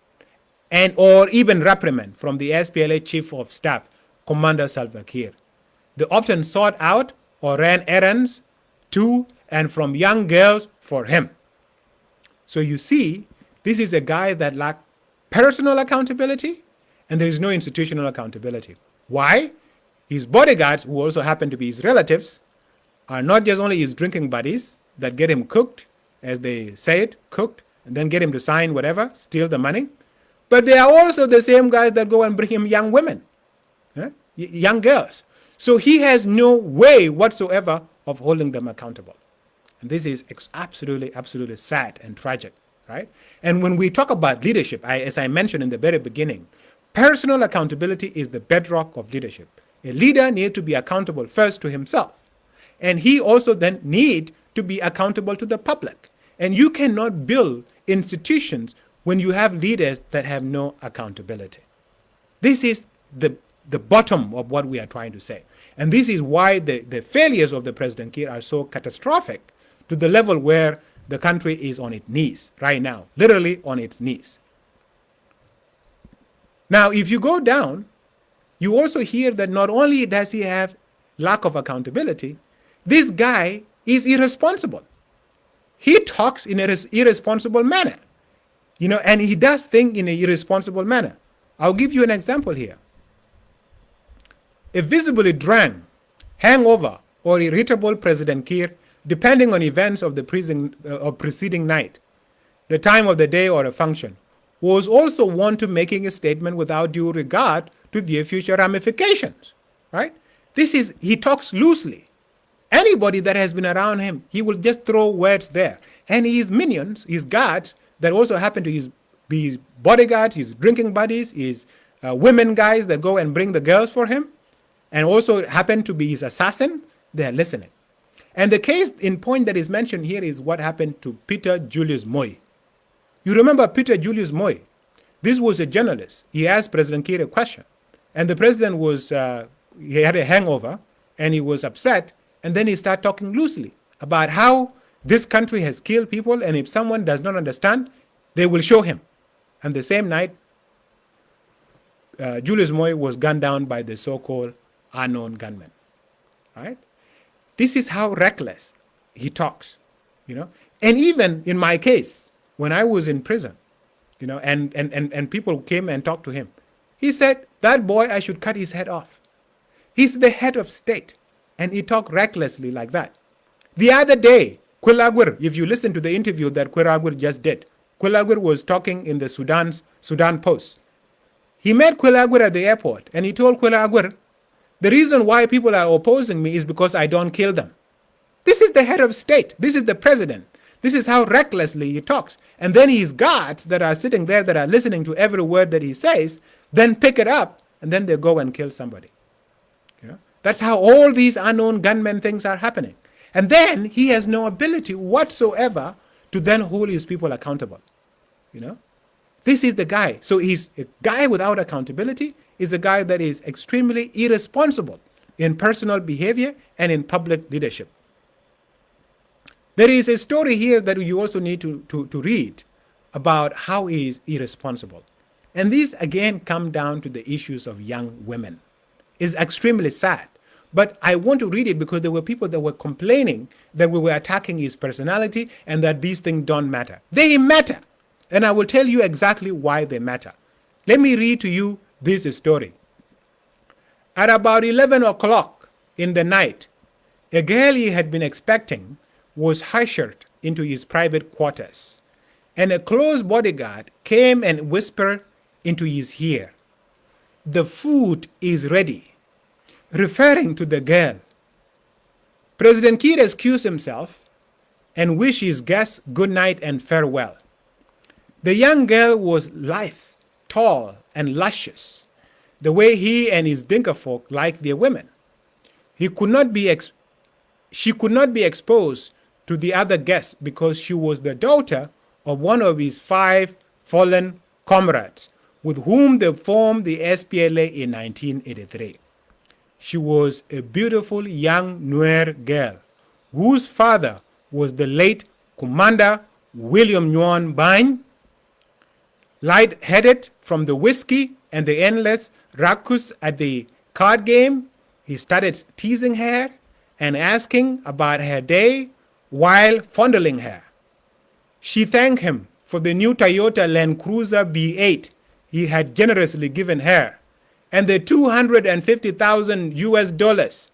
and or even reprimand from the SPLA Chief of Staff, Commander Salva Kiir. They often sought out or ran errands to and from young girls for him. So you see, this is a guy that lacked personal accountability, and there is no institutional accountability. Why? His bodyguards, who also happen to be his relatives, are not just only his drinking buddies that get him cooked, as they say it, cooked, and then get him to sign whatever, steal the money, but they are also the same guys that go and bring him young women, young girls. So he has no way whatsoever of holding them accountable. And this is absolutely, absolutely sad and tragic, right? And when we talk about leadership, as I mentioned in the very beginning, personal accountability is the bedrock of leadership. A leader needs to be accountable first to himself. And he also then needs to be accountable to the public. And you cannot build institutions when you have leaders that have no accountability. This is the bottom of what we are trying to say. And this is why the failures of the President Kiir are so catastrophic to the level where the country is on its knees right now, literally on its knees. Now, if you go down, you also hear that not only does he have lack of accountability, this guy is irresponsible. He talks in an irresponsible manner, and he does things in an irresponsible manner. I'll give you an example here. A visibly drunk, hangover, or irritable President Kiir, depending on events of the preceding night, the time of the day or a function, was also one to making a statement without due regard to their future ramifications, right? He talks loosely. Anybody that has been around him, he will just throw words there. And his minions, his guards, that also happen to be his bodyguards, his drinking buddies, his women guys that go and bring the girls for him, and also happen to be his assassin, they're listening. And the case in point that is mentioned here is what happened to Peter Julius Moi. You remember Peter Julius Moi? This was a journalist. He asked President Kiir a question. And the president he had a hangover, and he was upset. And then he started talking loosely about how this country has killed people, and if someone does not understand, they will show him. And the same night, Julius Moi was gunned down by the so-called unknown gunmen. right? This is how reckless he talks, you know. And even in my case, when I was in prison, you know, and people came and talked to him, he said, that boy, I should cut his head off. He's the head of state, and he talked recklessly like that. The other day, Kwelagwir, if you listen to the interview that Kwelagwir just did, Kwelagwir was talking in the Sudan Post. He met Kwelagwir at the airport, and he told Kwelagwir, the reason why people are opposing me is because I don't kill them. This is the head of state. This is the president. This is how recklessly he talks. And then his guards that are sitting there, that are listening to every word that he says, then pick it up, and then they go and kill somebody. You know? That's how all these unknown gunmen things are happening. And then he has no ability whatsoever to then hold his people accountable. You know? This is the guy. So he's a guy without accountability. Is a guy that is extremely irresponsible in personal behavior and in public leadership. There is a story here that you also need to read about how he is irresponsible. And these again come down to the issues of young women. It's extremely sad. But I want to read it because there were people that were complaining that we were attacking his personality and that these things don't matter. They matter. And I will tell you exactly why they matter. Let me read to you this story. At about 11 o'clock in the night, a girl he had been expecting was ushered into his private quarters, and a close bodyguard came and whispered into his ear, "The food is ready," referring to the girl. President Kiir excused himself and wished his guests good night and farewell. The young girl was lithe, tall, and luscious, the way he and his Dinka folk like their women. She could not be exposed to the other guests because she was the daughter of one of his 5 fallen comrades with whom they formed the SPLA in 1983. She was a beautiful young Nuer girl whose father was the late Commander William Nguyen Bany. Light-headed from the whiskey and the endless ruckus at the card game, he started teasing her and asking about her day while fondling her. She thanked him for the new Toyota Land Cruiser B8 he had generously given her and the $250,000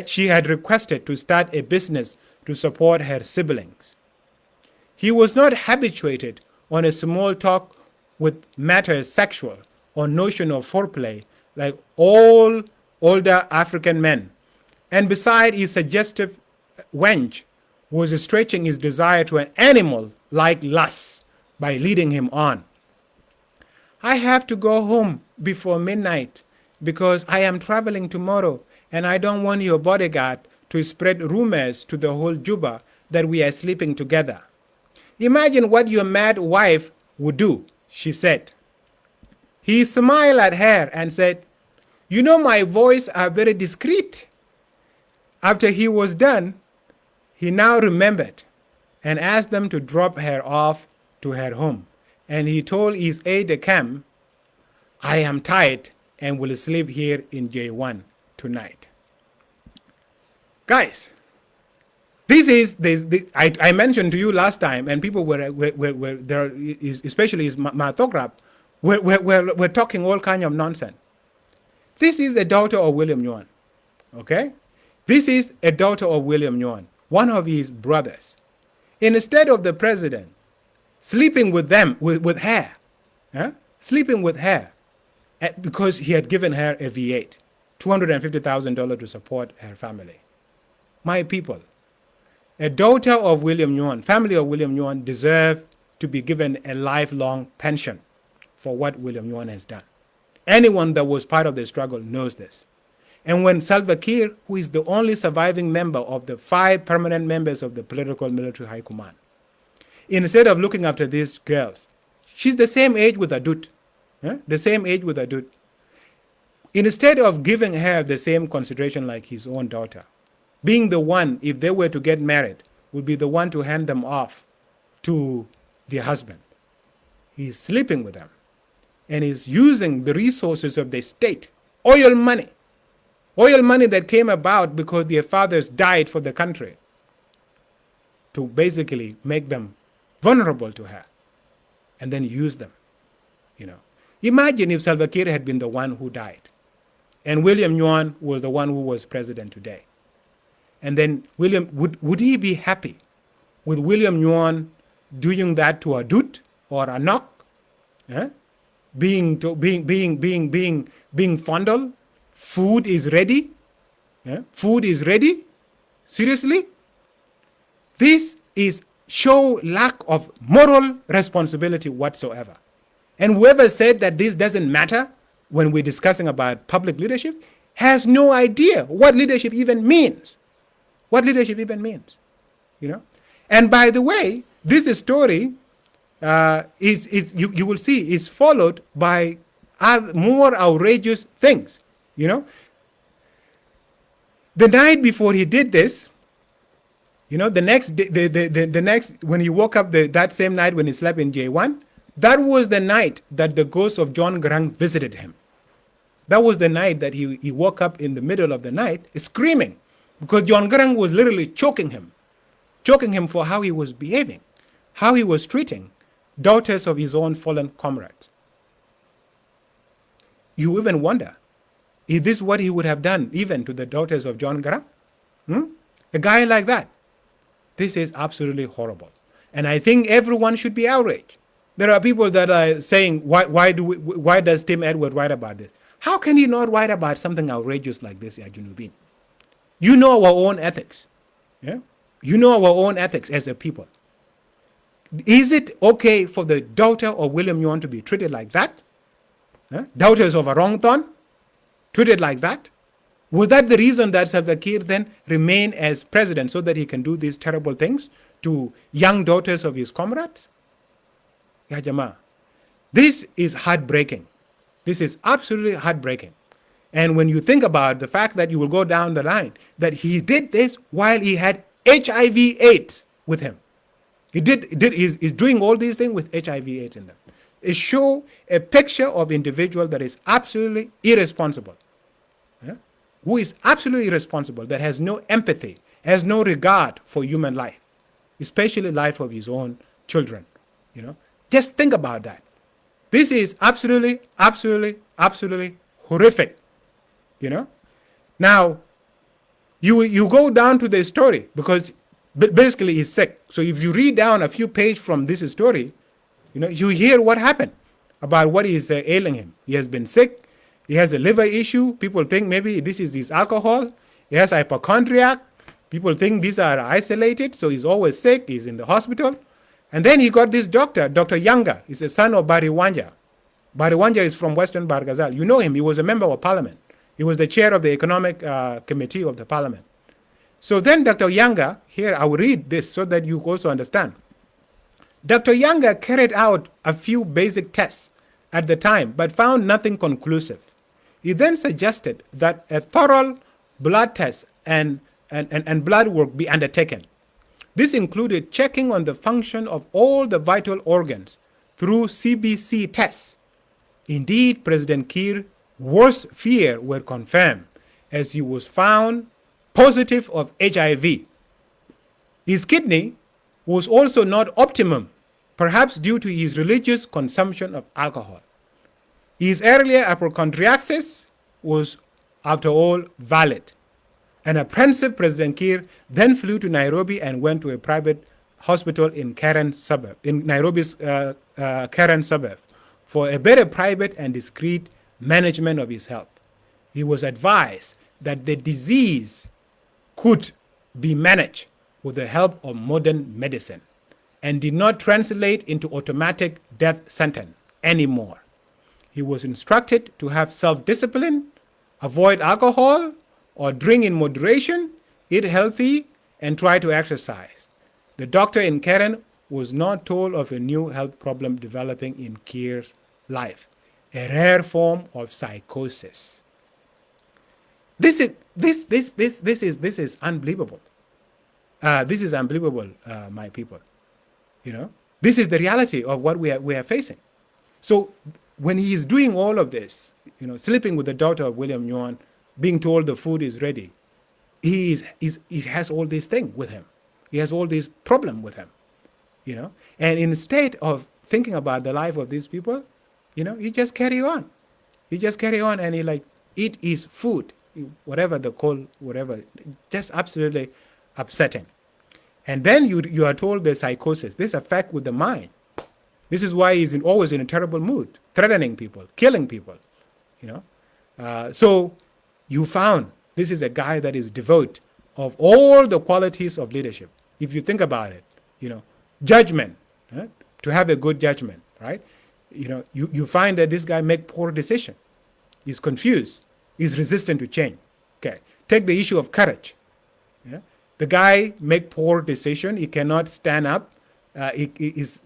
she had requested to start a business to support her siblings. He was not habituated on a small talk with matters sexual or notion of foreplay like all older African men. And beside his suggestive wench was stretching his desire to an animal-like lust by leading him on. "I have to go home before midnight because I am traveling tomorrow and I don't want your bodyguard to spread rumors to the whole Juba that we are sleeping together. Imagine what your mad wife would do," she said. He smiled at her and said, "You know my voice are very discreet." After he was done, he now remembered and asked them to drop her off to her home. And he told his aide-de-camp, "I am tired and will sleep here in J1 tonight." Guys, this is I mentioned to you last time, and people were there, especially his Matograp, were talking all kind of nonsense. This is a daughter of William Nguyen, okay? This is a daughter of William Nguyen, one of his brothers. Instead of the president sleeping with them, with her, sleeping with her, because he had given her a V8, $250,000 to support her family. My people, a daughter of William Nguyen, family of William Nguyen, deserve to be given a lifelong pension for what William Nguyen has done. Anyone that was part of the struggle knows this. And when Salva Kiir, who is the only surviving member of the 5 permanent members of the political military high command, instead of looking after these girls, she's the same age with Adut, the same age with Adut. Instead of giving her the same consideration like his own daughter, being the one, if they were to get married, would be the one to hand them off to their husband. He's sleeping with them and is using the resources of the state, oil money, Oil money that came about because their fathers died for the country to basically make them vulnerable to her and then use them, you know. Imagine if Salva Kiir had been the one who died and William Nguyen was the one who was president today. And then William, would he be happy with William Nguyen doing that to a Dut or a Nok? Being fondled? Food is ready? Food is ready? Seriously? This is show lack of moral responsibility whatsoever. And whoever said that this doesn't matter when we're discussing about public leadership has no idea what leadership even means. What leadership even means, you know. And by the way, this story you will see is followed by more outrageous things, you know. The night before he did this, you know, the next when he woke up that same night when he slept in J1, that was the night that the ghost of John Garang visited him. That was the night that he woke up in the middle of the night screaming because John Garang was literally choking him for how he was behaving, how he was treating daughters of his own fallen comrades. You even wonder, is this what he would have done even to the daughters of John Garang? A guy like that. This is absolutely horrible. And I think everyone should be outraged. There are people that are saying, why does Tim Edward write about this? How can he not write about something outrageous like this, Ya Junubin? You know our own ethics. Yeah? You know our own ethics as a people. Is it okay for the daughter of William Nguyen to be treated like that? Daughters of Arongton treated like that? Was that the reason that Salva Kiir then remained as president so that he can do these terrible things to young daughters of his comrades? Ya Jama, this is heartbreaking. This is absolutely heartbreaking. And when you think about the fact that you will go down the line, that he did this while he had HIV/AIDS with him. He's doing all these things with HIV/AIDS in them. It shows a picture of individual that is absolutely irresponsible. Who is absolutely irresponsible, that has no empathy, has no regard for human life, especially life of his own children. You know, just think about that. This is absolutely, absolutely, absolutely horrific. You know, now you go down to the story because basically he's sick. So if you read down a few pages from this story, you know, you hear what happened about what is ailing him. He has been sick. He has a liver issue. People think maybe this is his alcohol. He has hypochondriac. People think these are isolated, so he's always sick. He's in the hospital. And then he got this doctor, Dr. Yanga. He's a son of Bari Wanja. Bari Wanja is from Western Bargazal. You know him. He was a member of parliament. He was the chair of the economic committee of the parliament. So then Dr. Yanga, here I will read this so that you also understand. Dr. Yanga carried out a few basic tests at the time, but found nothing conclusive. He then suggested that a thorough blood test and blood work be undertaken. This included checking on the function of all the vital organs through CBC tests. Indeed, President Kiir's worst fears were confirmed as he was found positive of HIV. His kidney was also not optimum, perhaps due to his religious consumption of alcohol. His earlier hypochondriasis was, after all, valid. An apprehensive President Kiir then flew to Nairobi and went to a private hospital in Nairobi's Karen suburb for a better private and discreet management of his health. He was advised that the disease could be managed with the help of modern medicine and did not translate into automatic death sentence anymore. He was instructed to have self-discipline, avoid alcohol or drink in moderation, eat healthy, and try to exercise. The doctor in Karen was not told of a new health problem developing in Kiir's life, a rare form of psychosis. This is unbelievable. This is unbelievable, my people. You know, this is the reality of what we are facing. So when he is doing all of this, you know, sleeping with the daughter of William Nguyen, being told the food is ready. He has all these things with him. He has all these problems with him, And instead of thinking about the life of these people, he just carry on. He just carry on and he eat his food, whatever the cold, whatever, just absolutely upsetting. And then you are told the psychosis, this effect with the mind. This is why he's always in a terrible mood, threatening people, killing people, So you found this is a guy that is devoid of all the qualities of leadership. If you think about it, judgment, to have a good judgment, right? You find that this guy make poor decision. He's confused. He's resistant to change. Okay, take the issue of courage. Yeah? The guy make poor decision. He cannot stand up. He's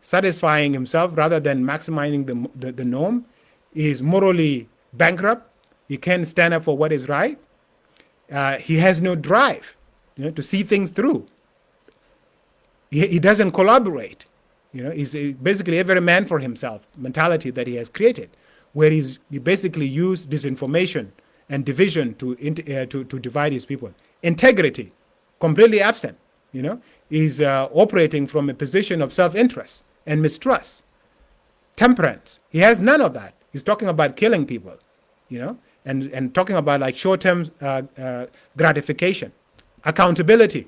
satisfying himself rather than maximizing the norm. He's morally bankrupt. He can't stand up for what is right. He has no drive, to see things through. He doesn't collaborate. He's basically every man for himself mentality that he has created, where he basically used disinformation and division to divide his people. Integrity, completely absent. He's operating from a position of self-interest and mistrust. Temperance, he has none of that. He's talking about killing people, and talking about short-term gratification. Accountability,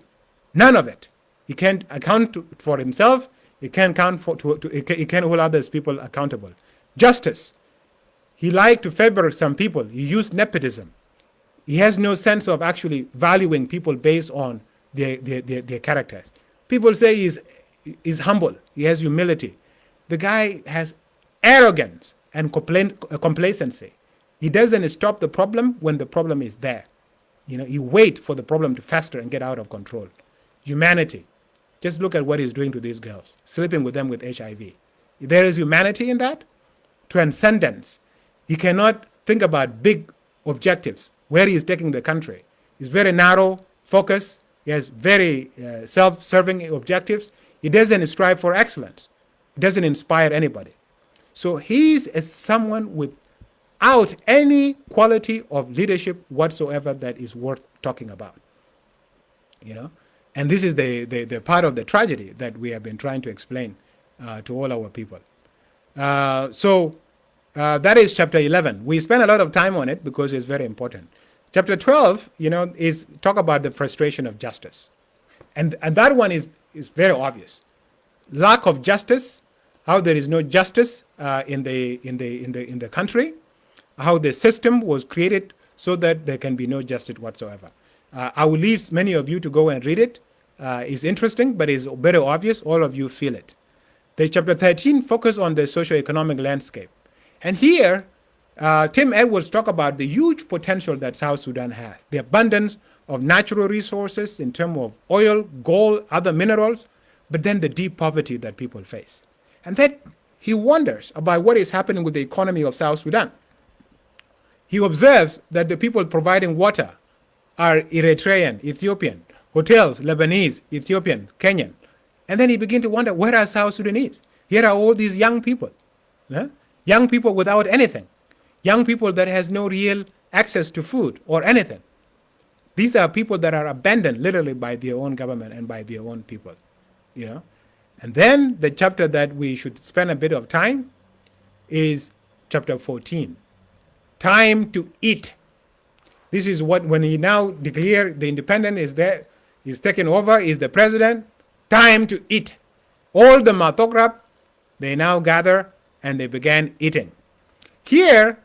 none of it. He can't account for himself. He can't he can't hold others people accountable. Justice, he liked to favor some people. He used nepotism. He has no sense of actually valuing people based on their characters. People say he's humble. He has humility. The guy has arrogance and complacency. He doesn't stop the problem when the problem is there. He waits for the problem to fester and get out of control. Humanity. Just look at what he's doing to these girls, sleeping with them with HIV. There is humanity in that. Transcendence. He cannot think about big objectives, where he is taking the country. He's very narrow, focused. He has very self-serving objectives. He doesn't strive for excellence. He doesn't inspire anybody. So he's someone without any quality of leadership whatsoever that is worth talking about. And this is the part of the tragedy that we have been trying to explain to all our people. So that is chapter 11. We spend a lot of time on it because it's very important. Chapter 12, is talk about the frustration of justice. And that one is very obvious. Lack of justice, how there is no justice in the country, how the system was created so that there can be no justice whatsoever. I will leave many of you to go and read it. It's interesting, but it's very obvious. All of you feel it. The chapter 13 focus on the socio-economic landscape. And here, Tim Edwards talk about the huge potential that South Sudan has, the abundance of natural resources in terms of oil, gold, other minerals, but then the deep poverty that people face. And then he wonders about what is happening with the economy of South Sudan. He observes that the people providing water are Eritrean, Ethiopian, hotels, Lebanese, Ethiopian, Kenyan. And then he begins to wonder, where are South Sudanese? Here are all these young people. Young people without anything. Young people that has no real access to food or anything. These are people that are abandoned literally by their own government and by their own people. And then the chapter that we should spend a bit of time is chapter 14. Time to eat. This is what, when he now declare the independent is there, he's taken over, is the president, time to eat. All the Matograp, they now gather and they began eating. Here,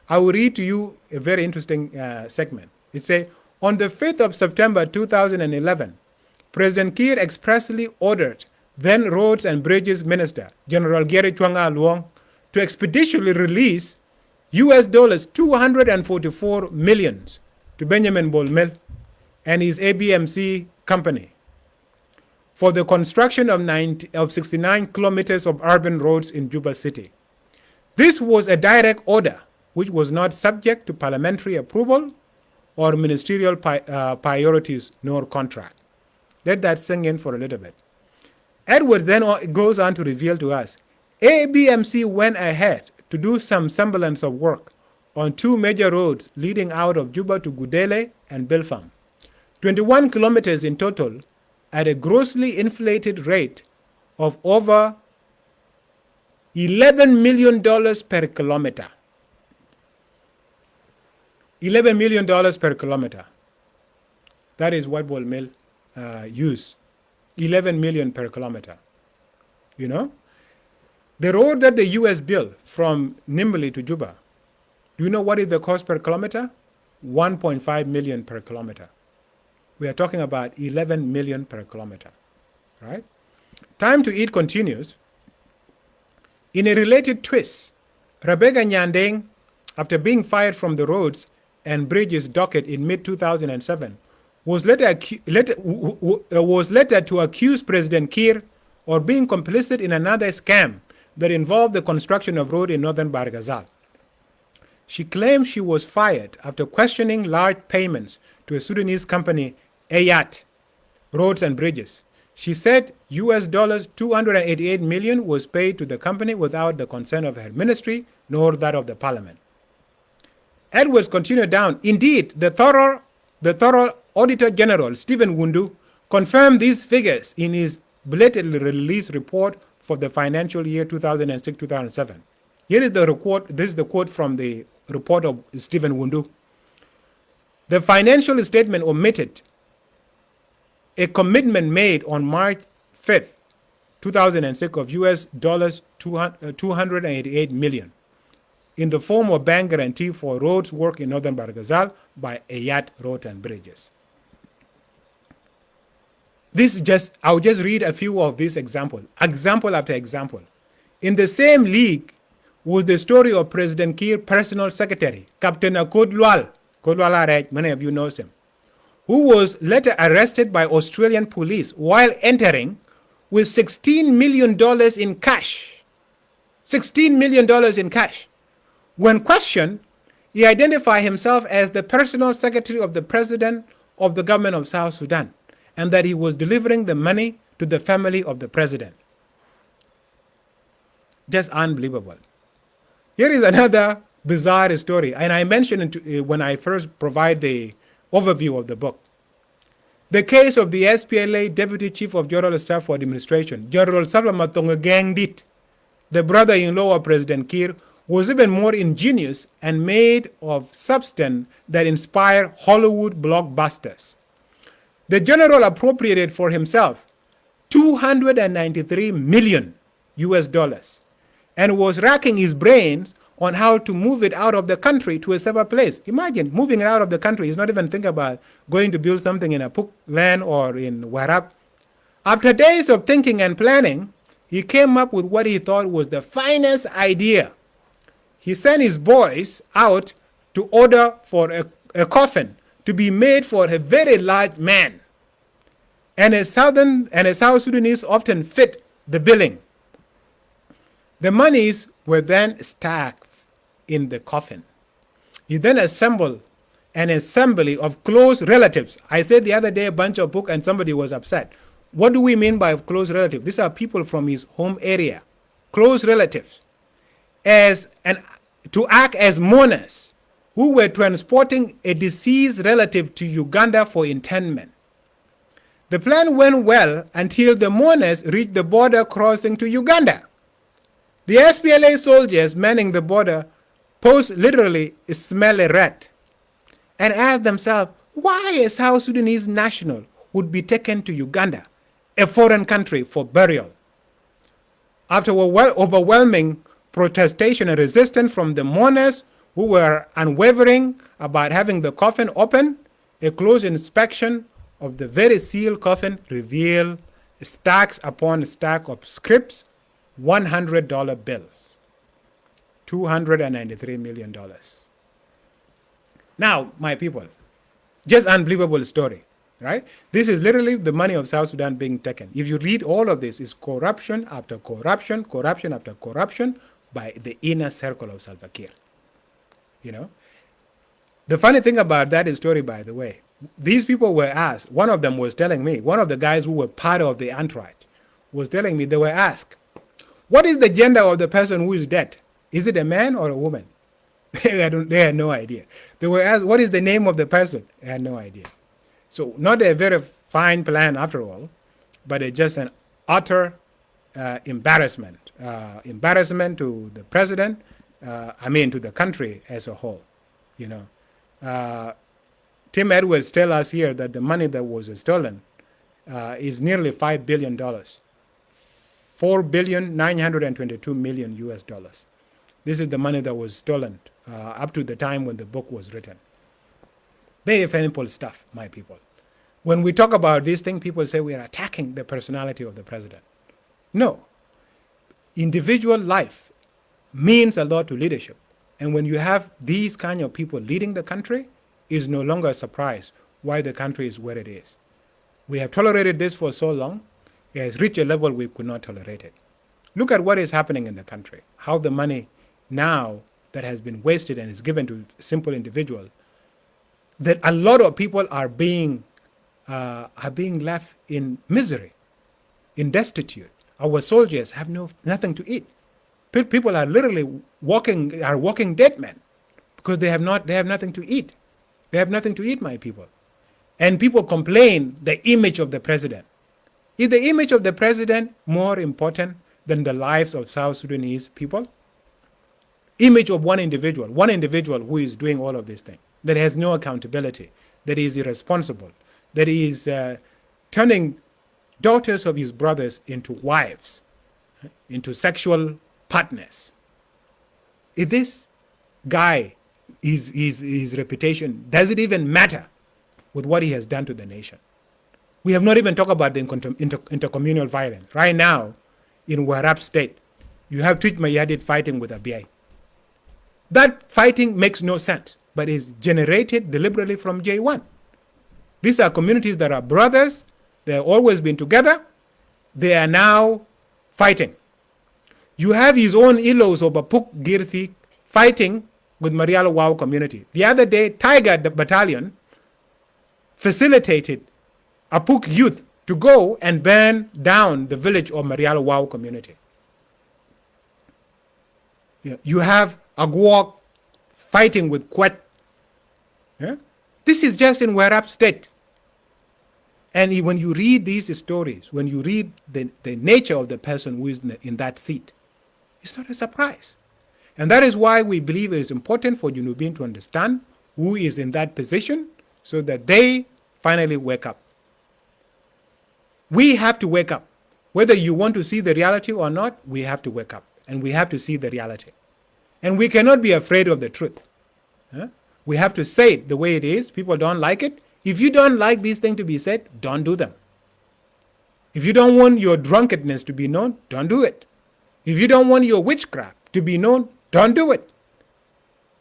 I will read to you a very interesting segment. It says, on the 5th of September 2011, President Kiir expressly ordered then Roads and Bridges Minister, General Gary Chwanga Luong, to expeditiously release US dollars 244 million to Benjamin Bolmel and his ABMC company for the construction of 69 kilometers of urban roads in Juba City. This was a direct order which was not subject to parliamentary approval or ministerial priorities nor contract. Let that sink in for a little bit. Edwards then goes on to reveal to us, ABMC went ahead to do some semblance of work on 2 major roads leading out of Juba to Gudele and Belfam. 21 kilometers in total at a grossly inflated rate of over $11 million per kilometer. $11 million per kilometer. That is what Ball Mill use. 11 million per kilometer. You know? The road that the US built from Nimble to Juba, do you know what is the cost per kilometer? 1.5 million per kilometer. We are talking about 11 million per kilometer. Right? Time to eat continues. In a related twist, Rebecca Nyandeng, after being fired from the roads and bridges docket in mid-2007, was later to accuse President Kiir of being complicit in another scam that involved the construction of road in northern Barghazal. She claimed she was fired after questioning large payments to a Sudanese company, Ayat Roads and Bridges. She said US dollars 288 million was paid to the company without the consent of her ministry nor that of the parliament. Edwards continued down. Indeed, the thorough Auditor General Stephen Wundu confirmed these figures in his belatedly released report for the financial year 2006-2007. Here is the report. This is the quote from the report of Stephen Wundu. The financial statement omitted a commitment made on March 5th, 2006 of US dollars 288 million in the form of bank guarantee for roads work in northern Barghazal by Ayat Roads and Bridges. I'll just read a few of these example after example. In the same league was the story of President Kiir personal secretary, Captain Kodlwal Araj, many of you know him, who was later arrested by Australian police while entering with $16 million in cash. $16 million in cash. When questioned, he identified himself as the personal secretary of the president of the government of South Sudan, and that he was delivering the money to the family of the president. Just unbelievable. Here is another bizarre story, and I mentioned it when I first provide the overview of the book. The case of the SPLA Deputy Chief of General Staff for Administration, General Salva Kiir, the brother-in-law of President Kiir, was even more ingenious and made of substance that inspired Hollywood blockbusters. The general appropriated for himself 293 million US dollars and was racking his brains on how to move it out of the country to a safer place. Imagine moving it out of the country. He's not even thinking about going to build something in Apuk land or in Warab. After days of thinking and planning, he came up with what he thought was the finest idea. He sent his boys out to order for a coffin to be made for a very large man. And a South Sudanese often fit the billing. The monies were then stacked in the coffin. He then assembled an assembly of close relatives. I said the other day a bunch of book and somebody was upset. What do we mean by close relatives? These are people from his home area, close relatives, to act as mourners who were transporting a deceased relative to Uganda for interment. The plan went well until the mourners reached the border crossing to Uganda. The SPLA soldiers manning the border post literally smell a rat and ask themselves why a South Sudanese national would be taken to Uganda, a foreign country, for burial. After overwhelming protestation and resistance from the mourners who were unwavering about having the coffin open, a close inspection of the very sealed coffin revealed stacks upon stack of scripts, $100 bills, $293 million. Now, my people, just unbelievable story, right? This is literally the money of South Sudan being taken. If you read all of this, it's corruption after corruption, corruption after corruption by the inner circle of Salva Kiir. You know? The funny thing about that story, by the way, these people were asked, one of them was telling me, one of the guys who were part of the entourage was telling me, they were asked, what is the gender of the person who is dead? Is it a man or a woman? They had no idea. They were asked, what is the name of the person? They had no idea. So not a very fine plan after all, but it's just an utter embarrassment. Embarrassment to the president, to the country as a whole. You know, Tim Edwards tells us here that the money that was stolen is nearly $5 billion, $4,922,000,000 US dollars. This is the money that was stolen up to the time when the book was written. Very painful stuff, my people. When we talk about this thing, people say we are attacking the personality of the president. No. Individual life means a lot to leadership. And when you have these kind of people leading the country, it's no longer a surprise why the country is where it is. We have tolerated this for so long, it has reached a level we could not tolerate it. Look at what is happening in the country, how the money now that has been wasted and is given to simple individuals, that a lot of people are being left in misery, in destitute. Our soldiers have nothing to eat. People are literally walking dead men because they have nothing to eat. They have nothing to eat, my people. And people complain the image of the president. Is the image of the president more important than the lives of South Sudanese people? Image of one individual who is doing all of these things, that has no accountability, that is irresponsible, that is turning daughters of his brothers into wives, into sexual partners. If this guy, his reputation, does it even matter with what he has done to the nation? We have not even talked about the intercommunal violence. Right now, in Warab State, you have Twitch Mayadit fighting with Abiy. That fighting makes no sense, but is generated deliberately from J1. These are communities that are brothers. They have always been together. They are now fighting. You have his own Ilos of Apuk Girthi fighting with Mariala Wow community. The other day, Tiger Battalion facilitated Apuk youth to go and burn down the village of Mariala Wow community. You have Agwok fighting with Kwet. Yeah? This is just in Warab State. And when you read these stories, when you read the nature of the person who is in that seat, it's not a surprise. And that is why we believe it is important for Junubin to understand who is in that position so that they finally wake up. We have to wake up. Whether you want to see the reality or not, we have to wake up. And we have to see the reality. And we cannot be afraid of the truth. We have to say it the way it is. People don't like it. If you don't like these things to be said, don't do them. If you don't want your drunkenness to be known, don't do it. If you don't want your witchcraft to be known, don't do it.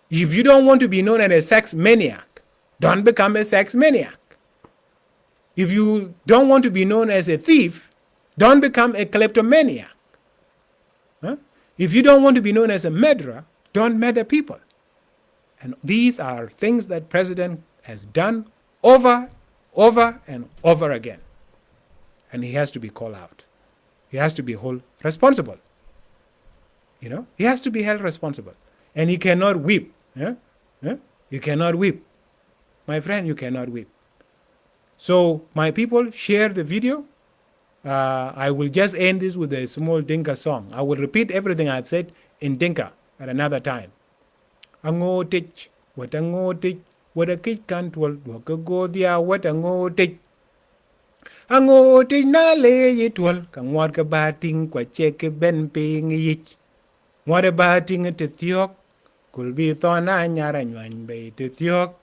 If you don't want to be known as a sex maniac, don't become a sex maniac. If you don't want to be known as a thief, don't become a kleptomaniac. If you don't want to be known as a murderer, don't murder people. And these are things that President has done over and over again. And he has to be called out. He has to be held responsible. He has to be held responsible. And he cannot weep. You cannot weep. My friend, you cannot weep. So, my people, share the video. I will just end this with a small Dinka song. I will repeat everything I've said in Dinka at another time. Angotich, what angotich, what a kid can't walk a go there, what angotich. Angotich na lay it well, can walk a batting, quite check a ben paying each. What a batting at a thiok, could be thorn and yaran bay to thiok.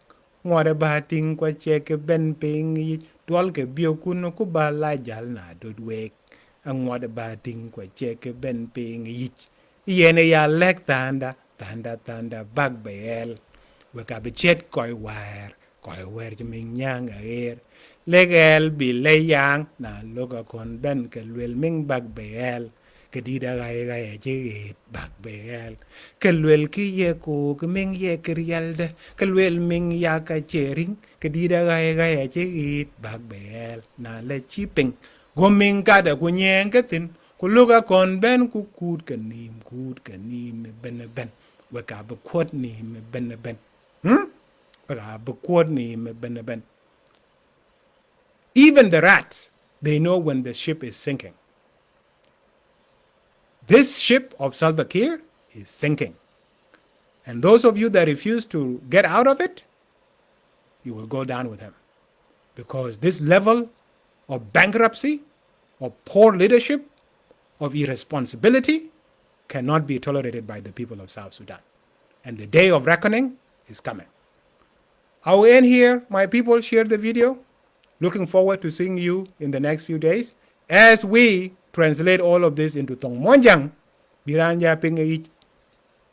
What a batting, quite check a ben paying each. Twalke biokuno kubala jalna dud wake. And what a batting, quite check a ben paying each. Yene ya lek thunder bag bael. We ka bichet koi wire jiming yang air. Legel be lay yang na loga kon ben ke lwel ming bag bael. Kedida gaya jigit bag bael. Kelwel ki ye ko ming ye krialde. Kelwel ming ya ka chering. Kedida gaya jigit bag bael na le chiping. Goming kada kunyeng katin. Kuluga kon ben kukut kanim ben. weka bekwot ni me ben. Weka bekwot ni me ben. Even the rats, they know when the ship is sinking. This ship of Salva Kiir is sinking. And those of you that refuse to get out of it, you will go down with him. Because this level of bankruptcy, of poor leadership, of irresponsibility cannot be tolerated by the people of South Sudan. And the day of reckoning is coming. I will end here. My people, share the video. Looking forward to seeing you in the next few days as we translate all of this into Tong Monjang. Biranja Pinge.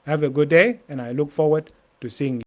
Have a good day, and I look forward to seeing you.